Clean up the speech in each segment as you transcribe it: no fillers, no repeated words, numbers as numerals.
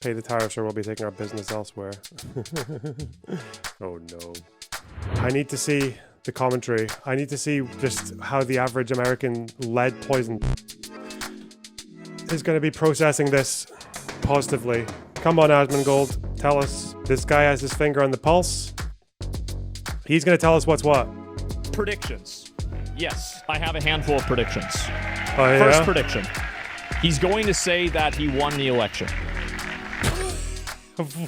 Pay the tariffs or we'll be taking our business elsewhere. Oh no. I need to see the commentary. I need to see just how the average American lead poison is going to be processing this positively. Come on, Asmongold. Tell us. This guy has his finger on the pulse. He's going to tell us what's what. Predictions. Yes, I have a handful of predictions. Oh, yeah? First prediction. He's going to say that he won the election.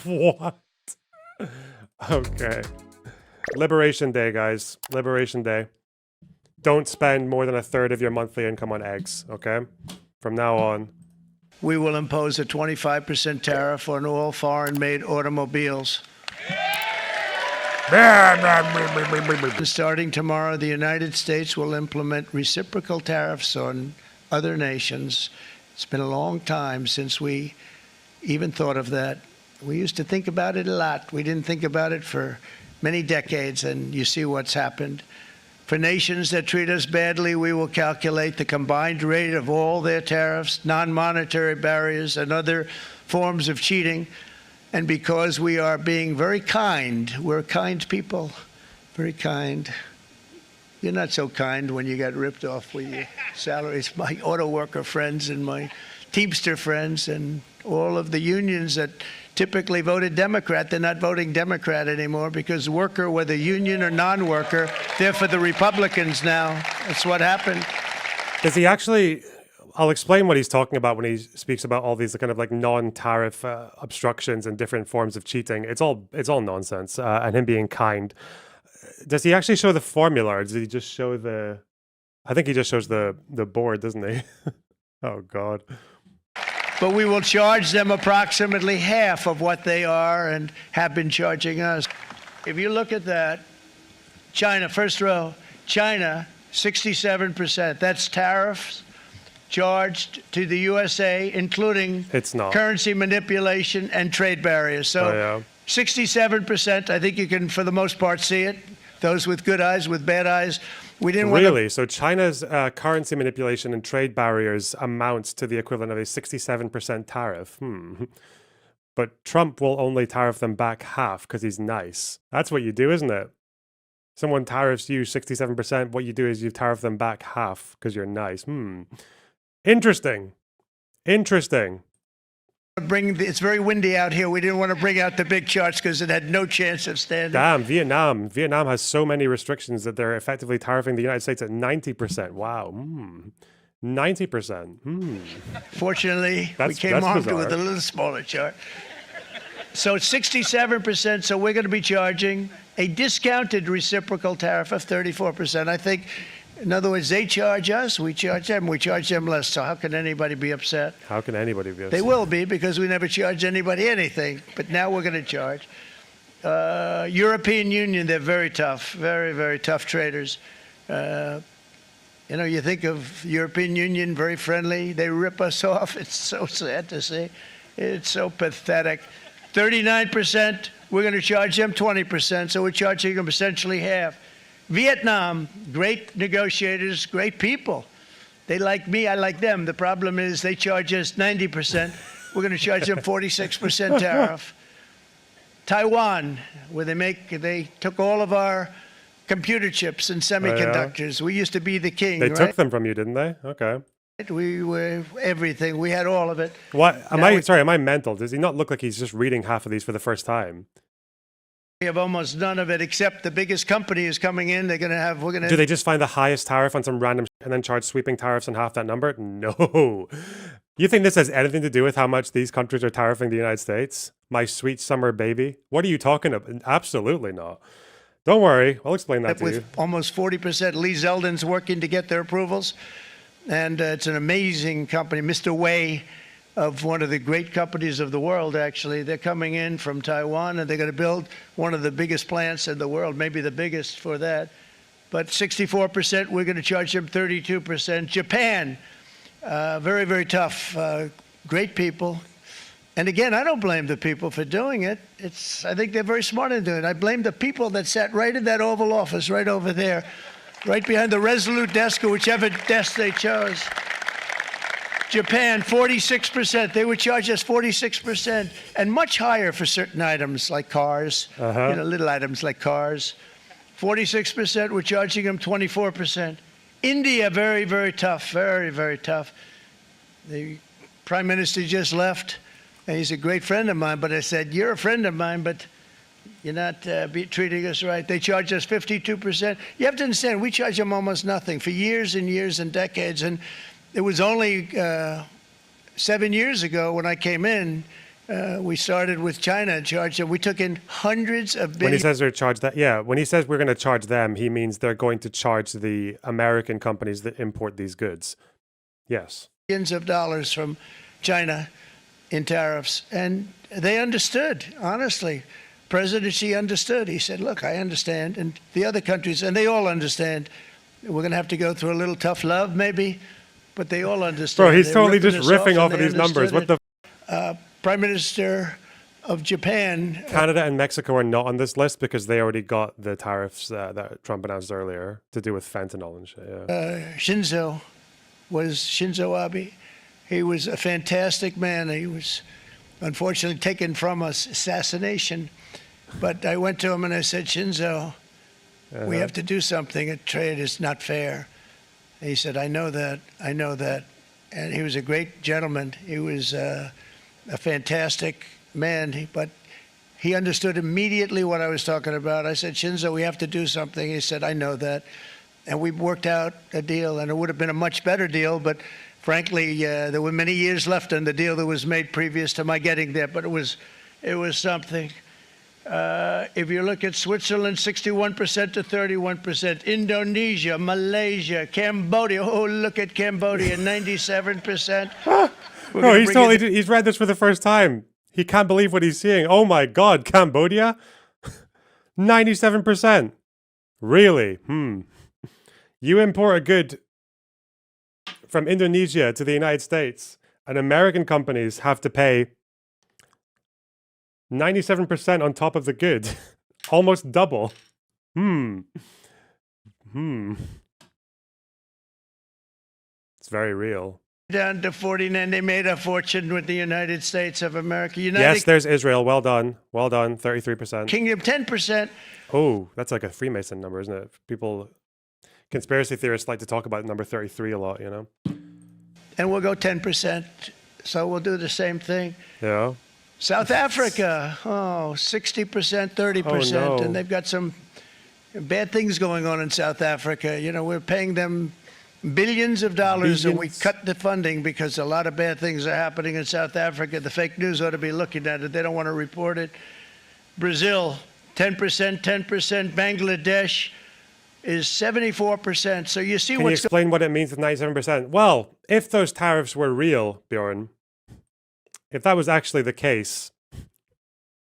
What? Okay. Liberation Day, guys. Liberation Day. Don't spend more than a third of your monthly income on eggs, okay? From now on. We will impose a 25% tariff on all foreign-made automobiles. Starting tomorrow, the United States will implement reciprocal tariffs on other nations. It's been a long time since we even thought of that. We used to think about it a lot. We didn't think about it for many decades, and you see what's happened. For nations that treat us badly, we will calculate the combined rate of all their tariffs, non-monetary barriers, and other forms of cheating. And because we are being very kind, we're kind people, very kind. You're not so kind when you got ripped off with your salaries. My auto worker friends and my Teamster friends and all of the unions that typically voted Democrat, they're not voting Democrat anymore because worker, whether union or non-worker, they're for the Republicans now. That's what happened. Does he actually... I'll explain what he's talking about when he speaks about all these kind of like non-tariff obstructions and different forms of cheating. It's all nonsense, and him being kind. Does he actually show the formula, or does he just show the... I think he just shows the board, doesn't he? Oh, God. But we will charge them approximately half of what they are and have been charging us. If you look at that, China, first row, China, 67%. That's tariffs charged to the USA, including currency manipulation and trade barriers. So 67%, I think you can, for the most part, see it. Those with good eyes, with bad eyes. We didn't really? So China's currency manipulation and trade barriers amounts to the equivalent of a 67% tariff. But Trump will only tariff them back half because he's nice. That's what you do, isn't it? Someone tariffs you 67%. What you do is you tariff them back half because you're nice. Interesting. Interesting. It's very windy out here. We didn't want to bring out the big charts because it had no chance of standing. Damn, Vietnam. Vietnam has so many restrictions that they're effectively tariffing the United States at 90%. Wow. 90%. Fortunately, we came armed with a little smaller chart. So it's 67%, so we're going to be charging a discounted reciprocal tariff of 34%. I think, in other words, they charge us, we charge them less. So how can anybody be upset? How can anybody be upset? They will be, because we never charge anybody anything. But now we're going to charge. European Union, they're very tough, very, very tough traders. You know, you think of European Union, very friendly. They rip us off. It's so sad to see. It's so pathetic. 39%, we're going to charge them 20%. So we're charging them essentially half. Vietnam, great negotiators, great people. They like me, I like them. The problem is they charge us 90%. We're going to charge them 46% tariff. Taiwan, where they took all of our computer chips and semiconductors. We used to be the king, They took them from you, didn't they? Okay. We were everything. We had all of it. What? Am I mental? Does he not look like he's just reading half of these for the first time? We have almost none of it, except the biggest company is coming in. We're going to... Do they just find the highest tariff on some random and then charge sweeping tariffs on half that number? No. You think this has anything to do with how much these countries are tariffing the United States? My sweet summer baby? What are you talking about? Absolutely not. Don't worry. I'll explain that to you. With almost 40%. Lee Zeldin's working to get their approvals. And it's an amazing company. Mr. Wei, of one of the great companies of the world, actually. They're coming in from Taiwan, and they're going to build one of the biggest plants in the world, maybe the biggest for that. But 64%, we're going to charge them 32%. Japan, very, very tough, great people. And again, I don't blame the people for doing it. I think they're very smart in doing it. I blame the people that sat right in that Oval Office, right over there, right behind the Resolute desk or whichever desk they chose. Japan, 46%. They would charge us 46% and much higher for certain items like cars, little items like cars. 46%, we're charging them 24%. India, very, very tough, very, very tough. The Prime Minister just left, and he's a great friend of mine, but I said, you're a friend of mine, but you're not treating us right. They charge us 52%. You have to understand, we charge them almost nothing for years and years and decades, and it was only 7 years ago when I came in, we started with China and charged them. We took in hundreds of billions. When he says they're charged that, yeah, when he says we're going to charge them, he means they're going to charge the American companies that import these goods. Yes. Billions of dollars from China in tariffs. And they understood, honestly. President Xi understood. He said, look, I understand. And the other countries, and they all understand. We're going to have to go through a little tough love, maybe. But they all understand. Bro, he's totally just riffing off of these numbers. What the? Prime Minister of Japan. Canada and Mexico are not on this list because they already got the tariffs that Trump announced earlier to do with fentanyl and shit. Yeah. Shinzo Abe. He was a fantastic man. He was unfortunately taken from us, assassination. But I went to him and I said, Shinzo, we have to do something. A trade is not fair. And he said, I know that. I know that. And he was a great gentleman. He was a fantastic man, but he understood immediately what I was talking about. I said, Shinzo, we have to do something. He said, I know that. And we worked out a deal, and it would have been a much better deal, but frankly, there were many years left in the deal that was made previous to my getting there, but it was something. If you look at Switzerland, 61% to 31%. Indonesia, Malaysia, Cambodia. Oh, look at Cambodia, 97%. No, he's read this for the first time. He can't believe what he's seeing. Oh my God, Cambodia? 97%. Really? You import a good from Indonesia to the United States, and American companies have to pay 97% on top of the good. Almost double. It's very real. Down to 49. They made a fortune with the United States of America. Yes, there's Israel. Well done. Well done. 33%. Kingdom, 10%. Oh, that's like a Freemason number, isn't it? Conspiracy theorists like to talk about number 33 a lot, you know? And we'll go 10%. So we'll do the same thing. Yeah. South Africa, 60%, 30%. Oh, no. And they've got some bad things going on in South Africa. You know, we're paying them billions of dollars, and we cut the funding because a lot of bad things are happening in South Africa. The fake news ought to be looking at it. They don't want to report it. Brazil, 10%, 10%. Bangladesh is 74%. So you see Can you explain what it means with 97%? Well, if those tariffs were real, Bjorn, if that was actually the case,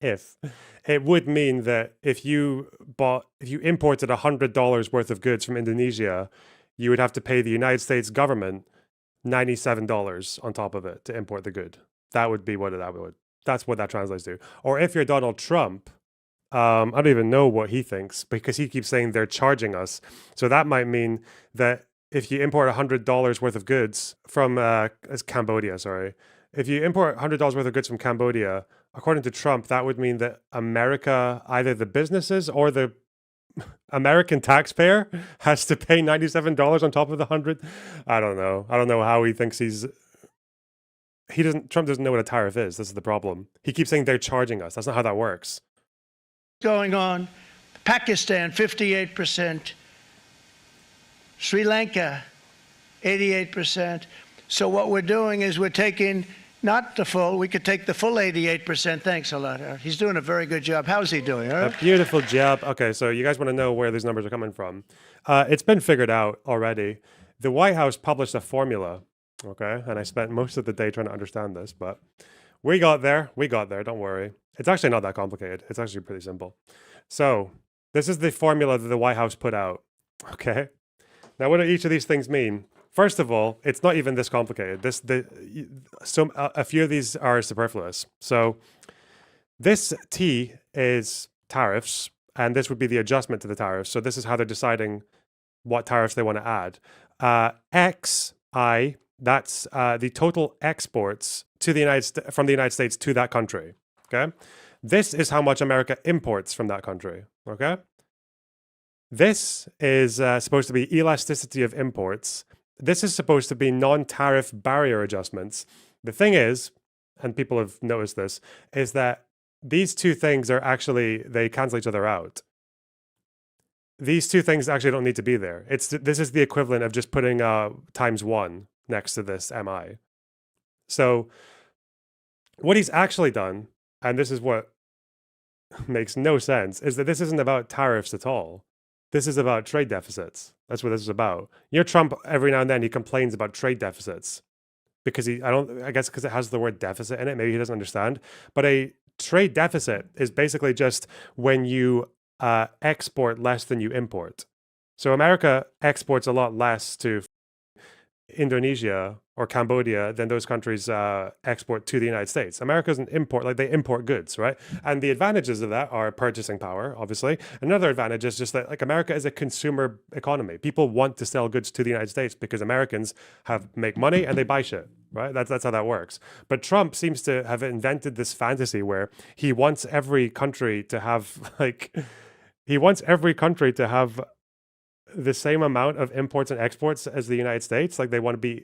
it would mean that if you imported $100 worth of goods from Indonesia, you would have to pay the United States government $97 on top of it to import the good. That would be that's what that translates to. Or if you're Donald Trump, I don't even know what he thinks because he keeps saying they're charging us. So that might mean that if you import $100 worth of goods from Cambodia, if you import $100 worth of goods from Cambodia, according to Trump, that would mean that America, either the businesses or the American taxpayer has to pay $97 on top of the 100. I don't know. I don't know how he thinks Trump doesn't know what a tariff is. This is the problem. He keeps saying they're charging us. That's not how that works. Going on. Pakistan, 58%. Sri Lanka, 88%. So what we're doing is we're taking not the full, we could take the full 88%. Thanks a lot, Art. He's doing a very good job. How's he doing, Art? A beautiful job. Okay, so you guys want to know where these numbers are coming from. It's been figured out already. The White House published a formula, okay? And I spent most of the day trying to understand this, but we got there. Don't worry. It's actually not that complicated. It's actually pretty simple. So this is the formula that the White House put out, okay? Now, what do each of these things mean? First of all, it's not even this complicated. A few of these are superfluous. So this T is tariffs, and this would be the adjustment to the tariffs. So this is how they're deciding what tariffs they want to add. X, I, That's the total exports to the from the United States to that country. Okay, this is how much America imports from that country. Okay, this is supposed to be elasticity of imports. This is supposed to be non-tariff barrier adjustments. The thing is, and people have noticed this, is that these two things are actually, they cancel each other out. These two things actually don't need to be there. This is the equivalent of just putting ×1 next to this MI. So what he's actually done, and this is what makes no sense, is that this isn't about tariffs at all. This is about trade deficits. That's what this is about. You know, Trump, every now and then, he complains about trade deficits because I guess because it has the word deficit in it. Maybe he doesn't understand. But a trade deficit is basically just when you export less than you import. So America exports a lot less to Indonesia or Cambodia than those countries export to the United States. America doesn't import, like they import goods, right? And the advantages of that are purchasing power, obviously. Another advantage is just that like America is a consumer economy. People want to sell goods to the United States because Americans make money and they buy shit, right? That's how that works. But Trump seems to have invented this fantasy where he wants every country to have the same amount of imports and exports as the United States. Like they want to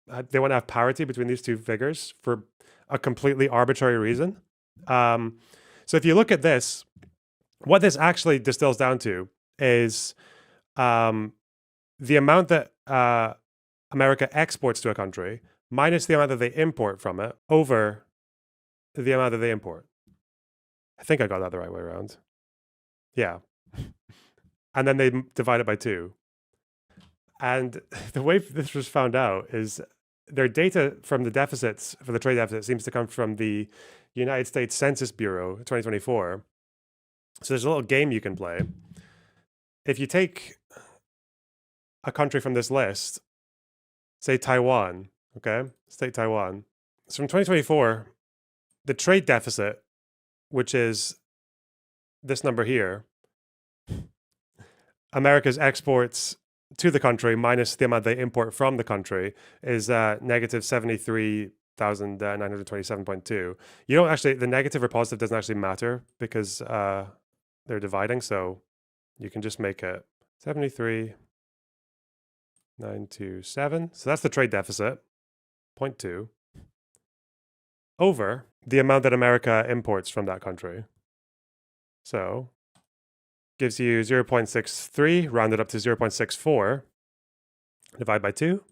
have parity between these two figures for a completely arbitrary reason. So if you look at this, what this actually distills down to is the amount that America exports to a country minus the amount that they import from it over the amount that they import. I think I got that the right way around. Yeah. And then they divide it by 2. And the way this was found out is their data from the deficits, for the trade deficit, seems to come from the United States Census Bureau 2024. So there's a little game you can play. If you take a country from this list, say Taiwan, okay? Let's take Taiwan. So from 2024, the trade deficit, which is this number here, America's exports to the country minus the amount they import from the country is negative 73,927.2. You don't actually, the negative or positive doesn't actually matter because they're dividing. So you can just make it 73,927. So that's the trade deficit, 0.2, over the amount that America imports from that country. So gives you 0.63, rounded up to 0.64. Divide by 2.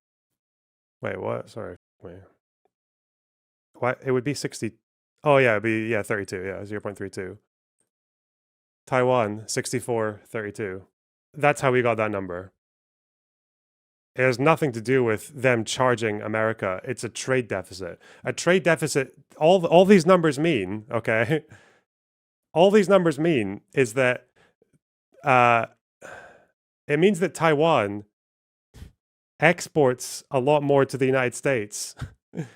Wait, what? Sorry. Wait. What? It would be 60. Oh, yeah, it'd be, 32. Yeah, 0.32. Taiwan, 64.32. That's how we got that number. It has nothing to do with them charging America. It's a trade deficit. A trade deficit, all these numbers mean, okay? All these numbers mean is that it means that Taiwan exports a lot more to the United States than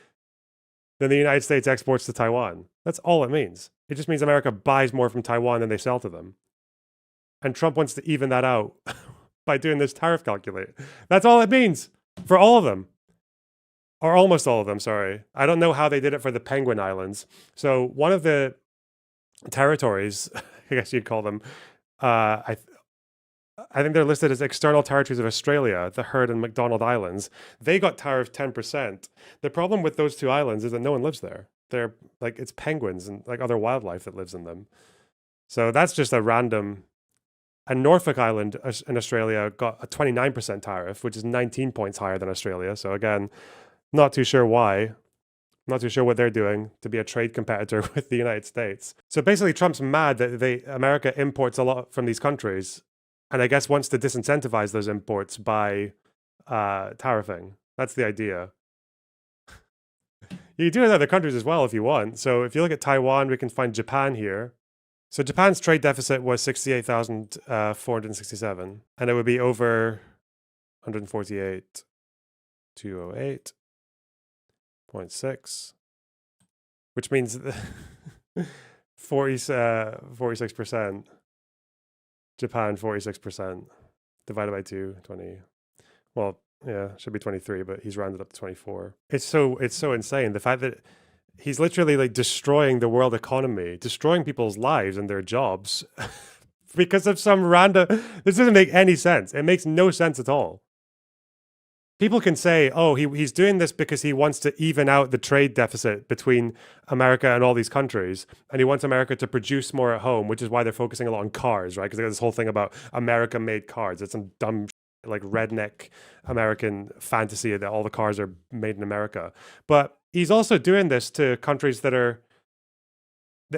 the United States exports to Taiwan. That's all it means. It just means America buys more from Taiwan than they sell to them. And Trump wants to even that out by doing this tariff calculator. That's all it means for all of them. Or almost all of them, sorry. I don't know how they did it for the Penguin Islands. So one of the territories, I guess you'd call them, I think they're listed as external territories of Australia, the Heard and McDonald Islands. They got tariffed 10%. The problem with those two islands is that no one lives there. They're like, it's penguins and like other wildlife that lives in them. So that's just a random. And Norfolk Island in Australia got a 29% tariff, which is 19 points higher than Australia. So again, not too sure why. Not too sure what they're doing to be a trade competitor with the United States. So basically, Trump's mad that America imports a lot from these countries, and I guess wants to disincentivize those imports by tariffing. That's the idea. You can do it in other countries as well if you want. So if you look at Taiwan, we can find Japan here. So Japan's trade deficit was 68,467, and it would be over 148,208.6, which means 46%. Japan, 46%, divided by 2, 20. Well, Yeah, should be 23, but he's rounded up to 24. It's so insane. The fact that he's literally like destroying the world economy, destroying people's lives and their jobs because of some random. This doesn't make any sense. It makes no sense at all. People can say, oh, he's doing this because he wants to even out the trade deficit between America and all these countries. And he wants America to produce more at home, which is why they're focusing a lot on cars, right? Because they got this whole thing about America made cars. It's some dumb, like redneck American fantasy that all the cars are made in America. But he's also doing this to countries that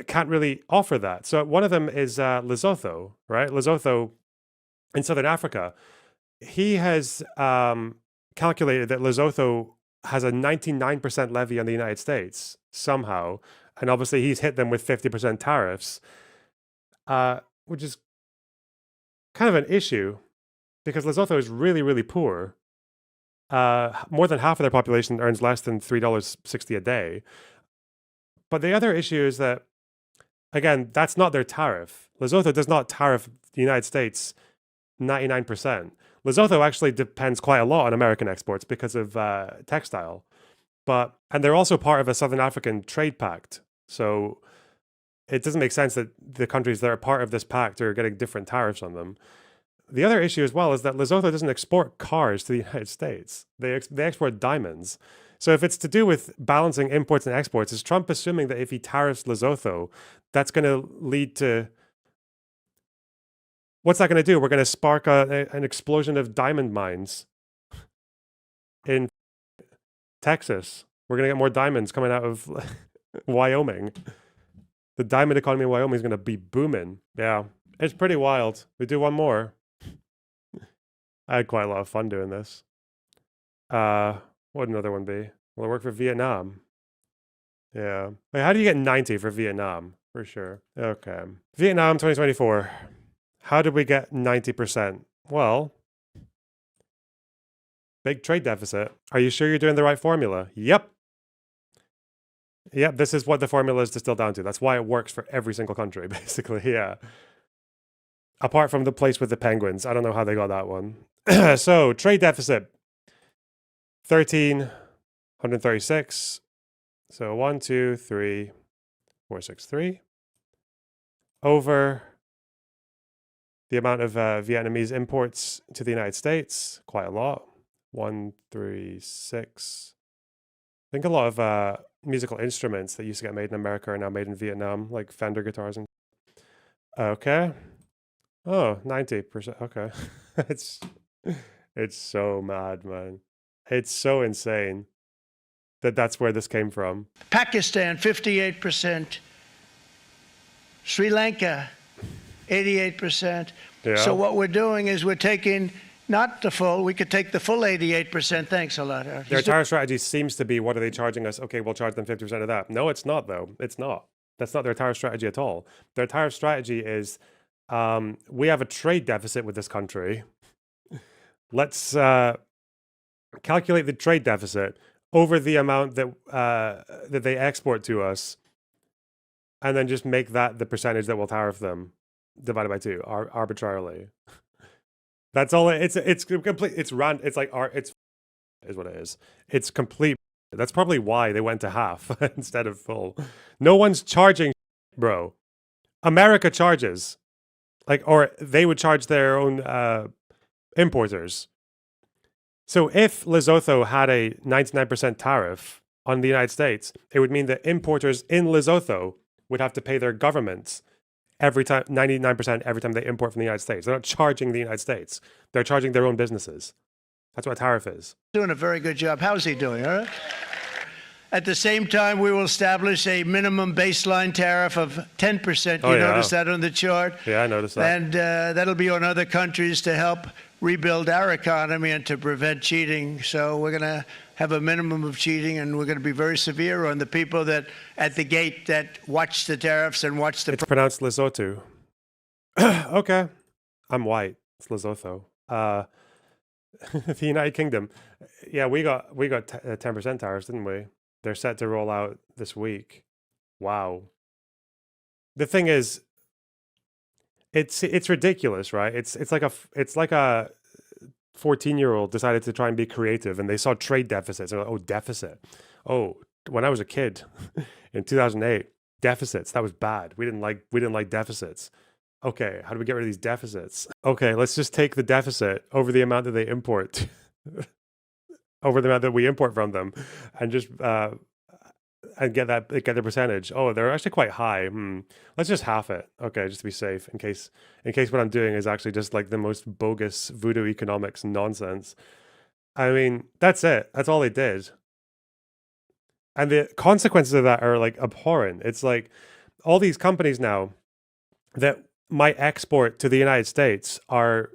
can't really offer that. So one of them is Lesotho, right? Lesotho in Southern Africa. He has calculated that Lesotho has a 99% levy on the United States somehow. And obviously he's hit them with 50% tariffs, which is kind of an issue because Lesotho is really, really poor. More than half of their population earns less than $3.60 a day. But the other issue is that, again, that's not their tariff. Lesotho does not tariff the United States 99%. Lesotho actually depends quite a lot on American exports because of textile. And they're also part of a Southern African trade pact. So it doesn't make sense that the countries that are part of this pact are getting different tariffs on them. The other issue as well is that Lesotho doesn't export cars to the United States. They export diamonds. So if it's to do with balancing imports and exports, is Trump assuming that if he tariffs Lesotho, that's going to lead to... What's that going to do? We're going to spark an explosion of diamond mines in Texas. We're going to get more diamonds coming out of Wyoming. The diamond economy in Wyoming is going to be booming. Yeah, it's pretty wild. We do one more. I had quite a lot of fun doing this. What would another one be? Will it work for Vietnam? Yeah. Wait, how do you get 90 for Vietnam? For sure. Okay. Vietnam 2024. How did we get 90%? Well, big trade deficit. Are you sure you're doing the right formula? Yep. Yep, this is what the formula is distilled down to. That's why it works for every single country, basically, yeah. Apart from the place with the penguins. I don't know how they got that one. So, trade deficit. 1,336. So, 1, 2, 3, 4, 6, 3. Over the amount of Vietnamese imports to the United States, quite a lot. 136. I think a lot of musical instruments that used to get made in America are now made in Vietnam, like Fender guitars and... Okay. Oh, 90%. Okay. It's so mad, man. It's so insane that that's where this came from. Pakistan, 58%. Sri Lanka, 88%. Yeah. So what we're doing is we're taking not the full, we could take the full 88%. Thanks a lot. Their tariff strategy seems to be, what are they charging us? Okay, we'll charge them 50% of that. No, it's not, though. It's not. That's not their tariff strategy at all. Their tariff strategy is, we have a trade deficit with this country. Let's calculate the trade deficit over the amount that that they export to us, and then just make that the percentage that will tariff them, divided by 2 arbitrarily. That's all. It's complete. It's random. It's like it's is what it is. It's complete. That's probably why they went to half instead of full. No one's charging, bro. America charges, or they would charge their own importers. So if Lesotho had a 99% tariff on the United States, it would mean that importers in Lesotho would have to pay their governments every time, 99% every time they import from the United States. They're not charging the United States. They're charging their own businesses. That's what a tariff is. Doing a very good job. How's he doing? All right. At the same time, we will establish a minimum baseline tariff of 10%. You notice that on the chart? Yeah, I noticed that. And that'll be on other countries to help rebuild our economy and to prevent cheating. So we're going to have a minimum of cheating, and we're going to be very severe on the people that at the gate that watch the tariffs and watch the... It's pronounced Lesotho. Okay. I'm white. It's Lesotho. The United Kingdom. Yeah, we got 10% tariffs, didn't we? They're set to roll out this week. Wow. The thing is, it's ridiculous, right? It's like a 14-year-old decided to try and be creative, and they saw trade deficits. They're like, oh, deficit. Oh, when I was a kid in 2008, deficits, that was bad. We didn't like deficits. Okay, how do we get rid of these deficits? Okay, let's just take the deficit over the amount that they import, over the amount that we import from them, and just and get the percentage. Oh, they're actually quite high. Let's just half it. Okay, just to be safe, in case what I'm doing is actually just like the most bogus voodoo economics nonsense. I mean, that's it. That's all they did. And the consequences of that are like abhorrent. It's like all these companies now that might export to the United States are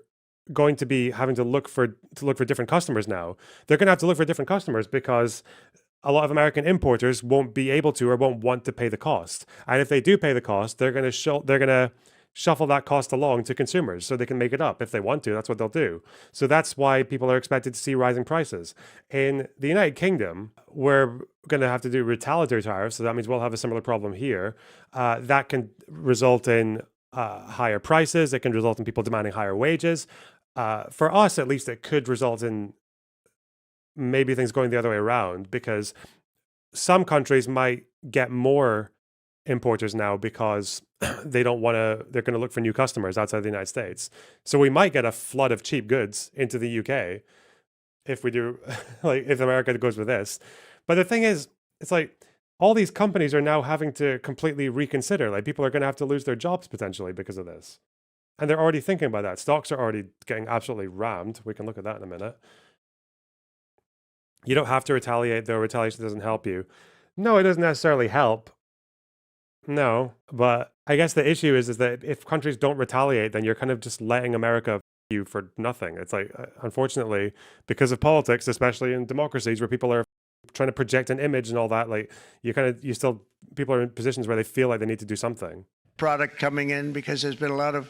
going to be having to look for different customers now. They're going to have to look for different customers because a lot of American importers won't be able to or won't want to pay the cost. And if they do pay the cost, they're going to shuffle that cost along to consumers so they can make it up. If they want to, that's what they'll do. So that's why people are expected to see rising prices. In the United Kingdom, we're going to have to do retaliatory tariffs. So that means we'll have a similar problem here. That can result in higher prices. It can result in people demanding higher wages. For us, at least, it could result in maybe things going the other way around, because some countries might get more importers now because they're going to look for new customers outside the United States. So we might get a flood of cheap goods into the UK if we do, like if America goes with this. But the thing is, it's like all these companies are now having to completely reconsider. Like people are going to have to lose their jobs potentially because of this. And they're already thinking about that. Stocks are already getting absolutely rammed. We can look at that in a minute. You don't have to retaliate, though. Retaliation doesn't help you. No, it doesn't necessarily help. No, but I guess the issue is that if countries don't retaliate, then you're kind of just letting America you for nothing. It's like, unfortunately, because of politics, especially in democracies where people are trying to project an image and all that, like people are in positions where they feel like they need to do something. Product coming in because there's been a lot of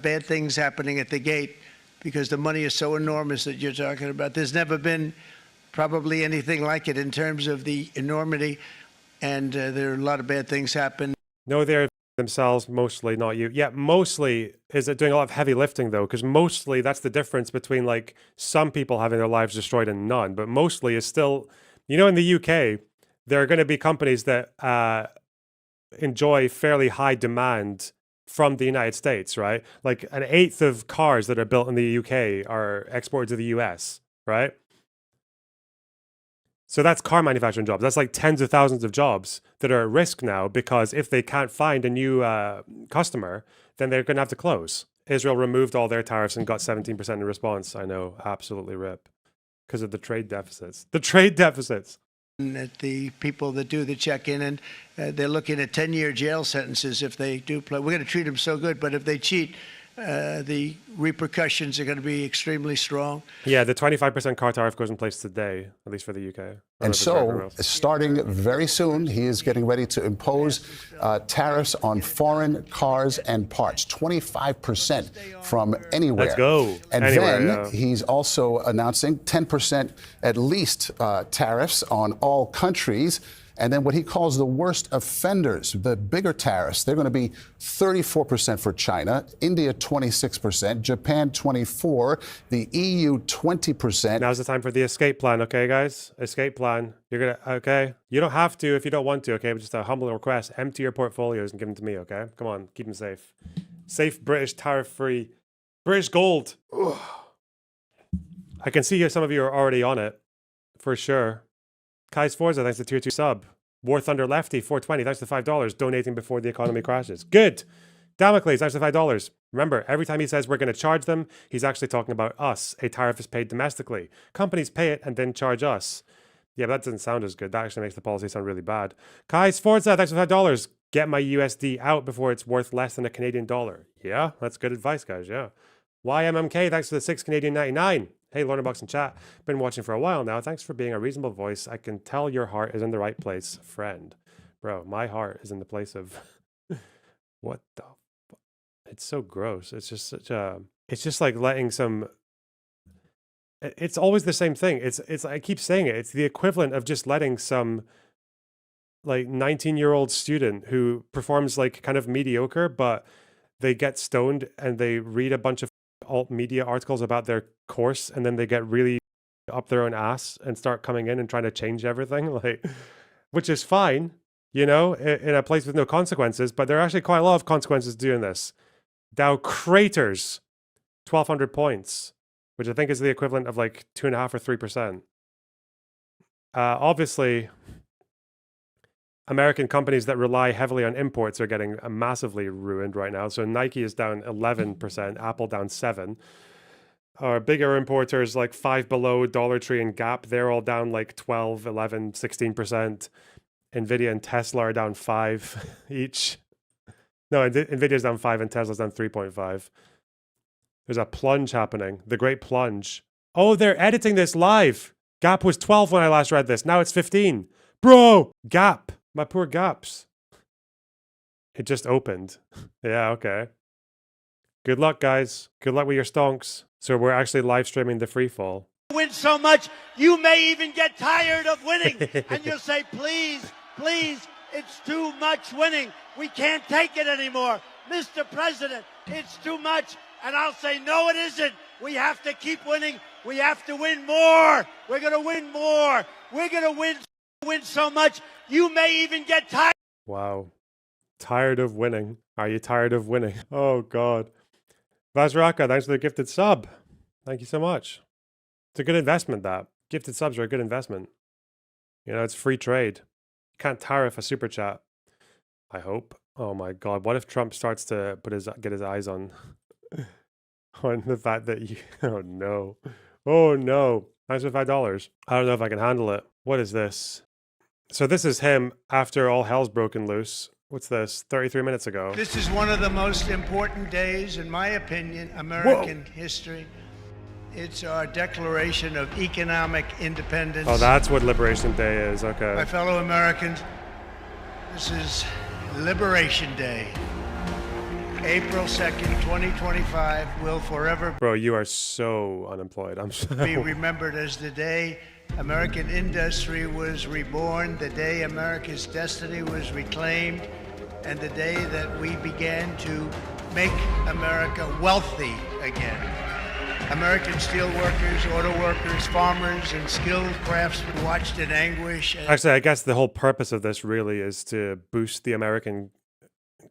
bad things happening at the gate because the money is so enormous that you're talking about. There's never been probably anything like it in terms of the enormity, and there are a lot of bad things happen. No, they're themselves, mostly, not you. Yeah, mostly is it doing a lot of heavy lifting, though, because mostly that's the difference between like some people having their lives destroyed and none, but mostly is still, in the UK, there are going to be companies that enjoy fairly high demand from the United States, right? Like 1/8 of cars that are built in the UK are exported to the US, right? So that's car manufacturing jobs. That's like tens of thousands of jobs that are at risk now because if they can't find a new customer, then they're going to have to close. Israel removed all their tariffs and got 17% in response. I know, absolutely rip. Because of the trade deficits. The trade deficits. At the people that do the check-in, and they're looking at 10-year jail sentences if they do play. We're going to treat them so good, but if they cheat, the repercussions are going to be extremely strong. Yeah, the 25% car tariff goes in place today, at least for the UK. And so, starting very soon, he is getting ready to impose tariffs on foreign cars and parts, 25% from anywhere. Let's go. And then he's also announcing 10% at least tariffs on all countries. And then what he calls the worst offenders, the bigger tariffs, they're going to be 34% for China, India 26%, Japan 24%, the EU 20%. Now's the time for the escape plan, okay, guys? Escape plan. Okay? You don't have to if you don't want to, okay? But just a humble request. Empty your portfolios and give them to me, okay? Come on, keep them safe. Safe, British, tariff-free, British gold. Ugh. I can see some of you are already on it, for sure. Kai's Forza, thanks to Tier 2 sub. War Thunder Lefty, 420, thanks to $5, donating before the economy crashes. Good. Damocles, thanks to $5. Remember, every time he says we're going to charge them, he's actually talking about us. A tariff is paid domestically. Companies pay it and then charge us. Yeah, but that doesn't sound as good. That actually makes the policy sound really bad. Kai's Forza, thanks for $5. Get my USD out before it's worth less than a Canadian dollar. Yeah, that's good advice, guys, yeah. YMMK, thanks for the 6 Canadian 99. Hey, Lorna Box in chat. Been watching for a while now. Thanks for being a reasonable voice. I can tell your heart is in the right place, friend. Bro, my heart is in the place of... What the... It's so gross. It's just such a... It's just like letting some... It's always the same thing. It's I keep saying it. It's the equivalent of just letting some like 19-year-old student who performs like kind of mediocre, but they get stoned and they read a bunch of alt media articles about their course, and then they get really up their own ass and start coming in and trying to change everything, like, which is fine, you know, in a place with no consequences, but there are actually quite a lot of consequences doing this. Dow craters 1,200 points, which I think is the equivalent of like 2.5 or 3%. Obviously, American companies that rely heavily on imports are getting massively ruined right now. So Nike is down 11%, Apple down 7%. Our bigger importers like Five Below, Dollar Tree, and Gap, they're all down like 12, 11, 16%. Nvidia and Tesla are down 5 each. No, Nvidia's down 5 and Tesla's down 3.5. There's a plunge happening, the great plunge. Oh, they're editing this live. Gap was 12 when I last read this. Now it's 15. Bro, Gap. My poor Gaps. It just opened. Yeah, okay. Good luck, guys. Good luck with your stonks. So we're actually live streaming the free fall. Win so much, you may even get tired of winning. And you'll say, please, please, it's too much winning. We can't take it anymore. Mr. President, it's too much. And I'll say, no, it isn't. We have to keep winning. We have to win more. We're going to win more. We're going to win so much, you may even get tired. Wow. Tired of winning. Are you tired of winning? Oh, God. Vazraka, thanks for the gifted sub. Thank you so much. It's a good investment, that. Gifted subs are a good investment. You know, it's free trade. You can't tariff a super chat. I hope. Oh, my God. What if Trump starts to get his eyes on... on the fact that you... Oh, no. Oh, no. Thanks for $5. I don't know if I can handle it. What is this? So this is him after all hell's broken loose. What's this? 33 minutes ago. This is one of the most important days, in my opinion, American history. It's our declaration of economic independence. Oh, that's what Liberation Day is. Okay. My fellow Americans, this is Liberation Day. April 2nd, 2025 will forever Bro, you are so unemployed. I'm be sorry. remembered as the day American industry was reborn, the day America's destiny was reclaimed, and the day that we began to make America wealthy again. American steel workers, auto workers, farmers, and skilled craftsmen watched in anguish. Actually, I guess the whole purpose of this really is to boost the American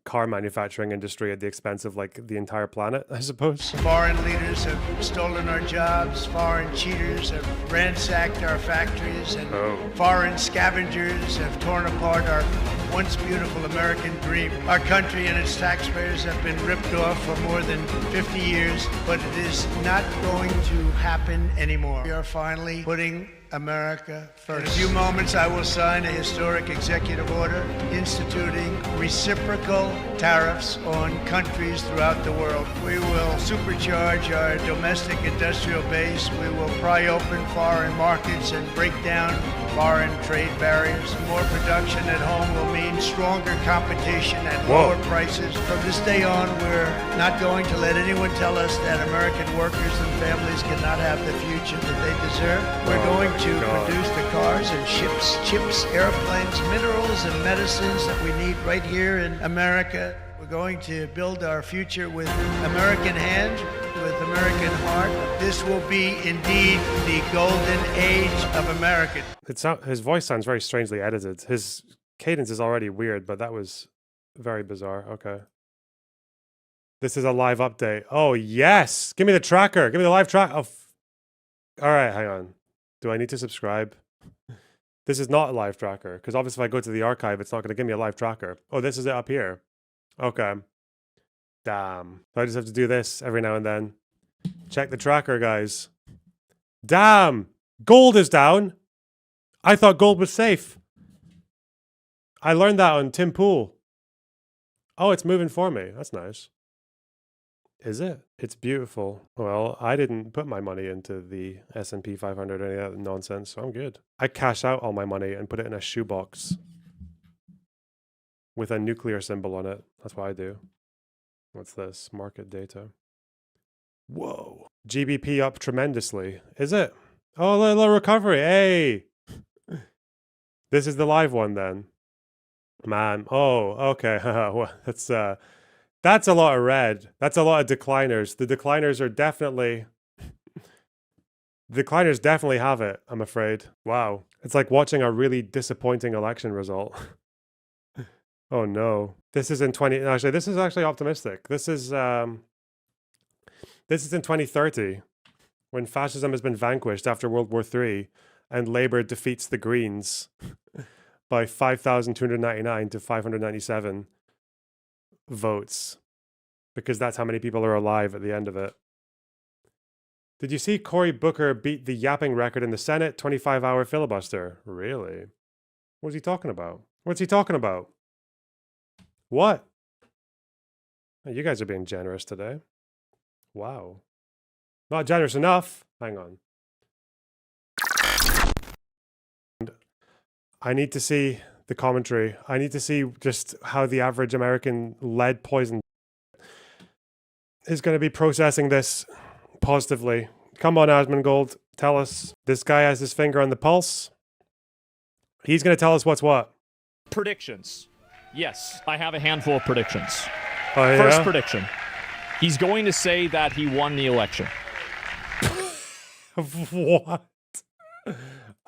car manufacturing industry at the expense of like the entire planet, I suppose. Foreign leaders have stolen our jobs, foreign cheaters have ransacked our factories, and foreign scavengers have torn apart our once beautiful American dream. Our country and its taxpayers have been ripped off for more than 50 years, but it is not going to happen anymore. We are finally putting America first. In a few moments, I will sign a historic executive order instituting reciprocal tariffs on countries throughout the world. We will supercharge our domestic industrial base. We will pry open foreign markets and break down foreign trade barriers. More production at home will mean stronger competition at lower prices. From this day on, we're not going to let anyone tell us that American workers and families cannot have the future that they deserve. We're going to produce the cars and ships, chips, airplanes, minerals, and medicines that we need right here in America. We're going to build our future with American hands, with American heart. This will be indeed the golden age of America. His voice sounds very strangely edited. His cadence is already weird, but that was very bizarre. Okay. This is a live update. Oh, yes. Give me the tracker. Give me the live track. Oh, all right, hang on. Do I need to subscribe? This is not a live tracker, because obviously if I go to the archive, it's not going to give me a live tracker. Oh, this is it up here. Okay. Damn. I just have to do this every now and then. Check the tracker, guys. Damn. Gold is down. I thought gold was safe. I learned that on Tim Pool. Oh, it's moving for me. That's nice. Is it? It's beautiful. Well, I didn't put my money into the S&P 500 or any of that nonsense, so I'm good. I cash out all my money and put it in a shoebox with a nuclear symbol on it. That's what I do. What's this? Market data. Whoa. GBP up tremendously. Is it? Oh, a little recovery. Hey. This is the live one then. Man. Oh, okay. That's That's a lot of red. That's a lot of decliners. The decliners are definitely... Decliners definitely have it, I'm afraid. Wow. It's like watching a really disappointing election result. Oh no. This is in 20... Actually, this is actually optimistic. This is in 2030, when fascism has been vanquished after World War III, and Labour defeats the Greens by 5,299 to 597 votes. Because that's how many people are alive at the end of it. Did you see Cory Booker beat the yapping record in the Senate? 25-hour filibuster. Really? What's he talking about? What's he talking about? What? Oh, you guys are being generous today. Wow. Not generous enough. Hang on. I need to see the commentary. I need to see just how the average American lead poison is going to be processing this positively. Come on, Asmongold. Tell us. This guy has his finger on the pulse. He's going to tell us what's what. Predictions. Yes, I have a handful of predictions. Oh, yeah? First prediction. He's going to say that he won the election. What?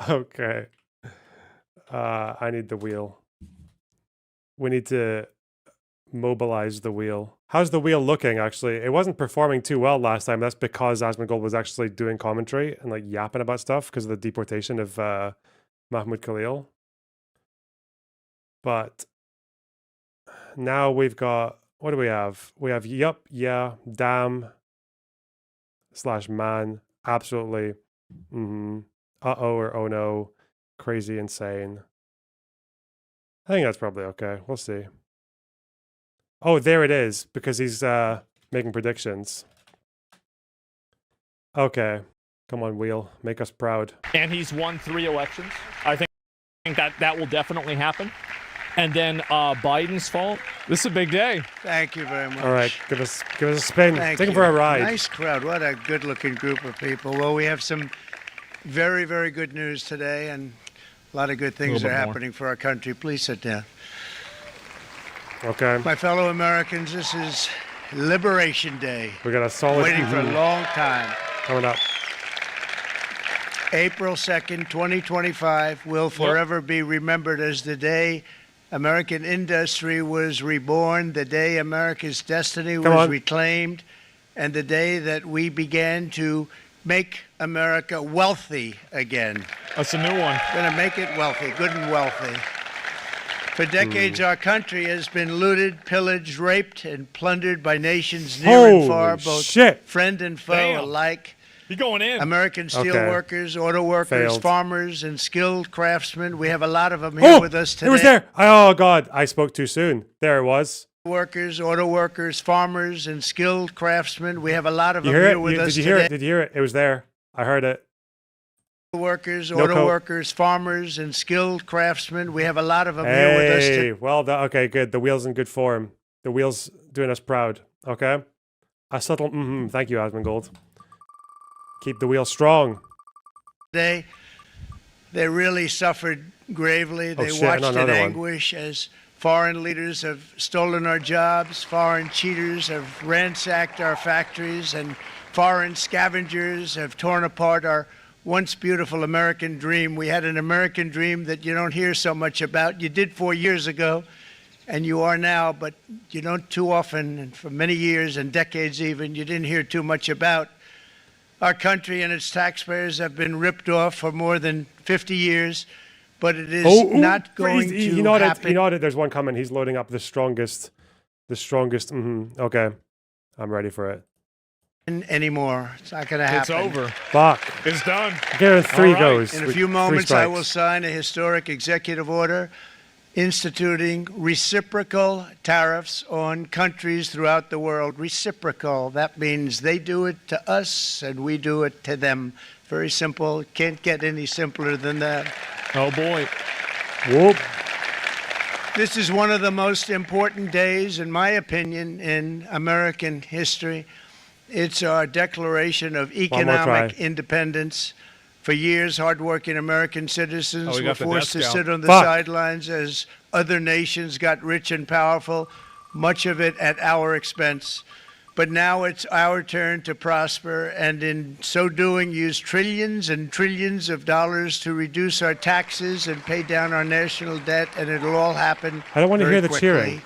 Okay. I need the wheel. We need to mobilize the wheel. How's the wheel looking, actually? It wasn't performing too well last time. That's because Asmongold was actually doing commentary and like yapping about stuff because of the deportation of Mahmoud Khalil. But now we've got, what do we have? We have yup, yeah, damn, / man, absolutely, uh-oh or oh no, crazy, insane. I think that's probably okay. We'll see. Oh, there it is, because he's making predictions. Okay. Come on, wheel. Make us proud. And he's won 3 elections. I think that will definitely happen. And then Biden's fault. This is a big day. Thank you very much. All right, give us a spin. Thank Take him you. for a ride. Nice crowd. What a good-looking group of people. Well, we have some very, very good news today, and a lot of good things are happening for our country. Please sit down. Okay. My fellow Americans, this is Liberation Day. We got a solid... Waiting for a long time. Coming up. April 2nd, 2025 will forever be remembered as the day American industry was reborn, the day America's destiny was reclaimed, and the day that we began to make America wealthy again. That's a new one. Going to make it wealthy, good and wealthy. For decades, our country has been looted, pillaged, raped, and plundered by nations near and far, both friend and foe alike. You're going in. American steel workers, auto workers, farmers, and skilled craftsmen. We have a lot of them here with us today. It was there. Oh, God. I spoke too soon. There it was. Workers, auto workers, farmers, and skilled craftsmen. We have a lot of them here with us today. Did you hear it? Did you hear it? It was there. I heard it. Workers, auto workers, farmers, and skilled craftsmen. We have a lot of them here with us today. Well, okay, good. The wheel's in good form. The wheel's doing us proud. Okay? A subtle thank you, Asmongold. Keep the wheel strong. They really suffered gravely. They watched in anguish as foreign leaders have stolen our jobs, foreign cheaters have ransacked our factories, and foreign scavengers have torn apart our once beautiful American dream. We had an American dream that you don't hear so much about. You did 4 years ago, and you are now, but you don't too often, and for many years and decades even, you didn't hear too much about. Our country and its taxpayers have been ripped off for more than 50 years, but it is not going to happen. You know what? There's one coming. He's loading up the strongest. Okay. I'm ready for it. Anymore. It's not going to happen. It's over. Fuck. It's done. Give it 3 goes. In a few moments, I will sign a historic executive order instituting reciprocal tariffs on countries throughout the world. Reciprocal. That means they do it to us and we do it to them. Very simple. Can't get any simpler than that. Oh, boy. Whoop. This is one of the most important days, in my opinion, in American history. It's our declaration of economic independence. For years, hardworking American citizens were forced to sit on the sidelines as other nations got rich and powerful. much of it at our expense. But now it's our turn to prosper, and in so doing, use trillions and trillions of dollars to reduce our taxes and pay down our national debt, and it'll all happen. I don't want to very hear the quickly. cheering.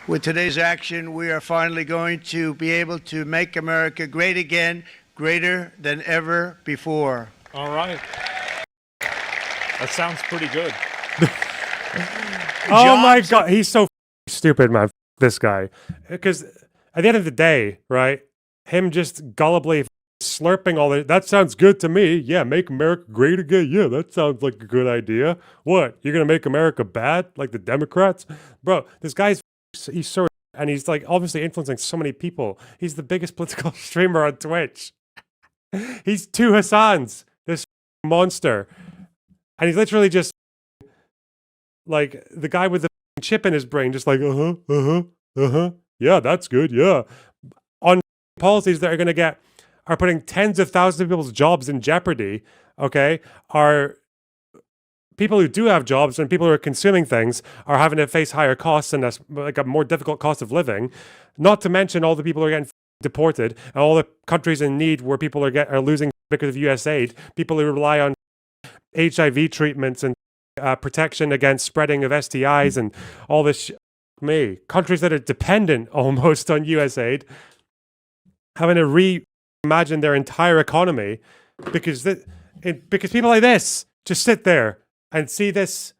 With today's action, we are finally going to be able to make America great again, greater than ever before. All right. That sounds pretty good. Oh my God, he's so stupid, man. This guy, because at the end of the day, right? Him just gullibly slurping all that sounds good to me. Yeah, make America great again. Yeah, that sounds like a good idea. What? You're gonna make America bad, like the Democrats, bro? This guy's he's so, and he's like obviously influencing so many people. He's the biggest political streamer on Twitch. He's two Hassans, this monster, and he's literally just like the guy with the chip in his brain, just like yeah, that's good, yeah, on policies that are putting tens of thousands of people's jobs in jeopardy. Okay, are people who do have jobs and people who are consuming things are having to face higher costs and a more difficult cost of living. Not to mention all the people who are getting deported and all the countries in need where people are losing because of U.S. aid. People who rely on HIV treatments and protection against spreading of STIs and all this countries that are dependent almost on US aid having to reimagine their entire economy because people like this just sit there and see this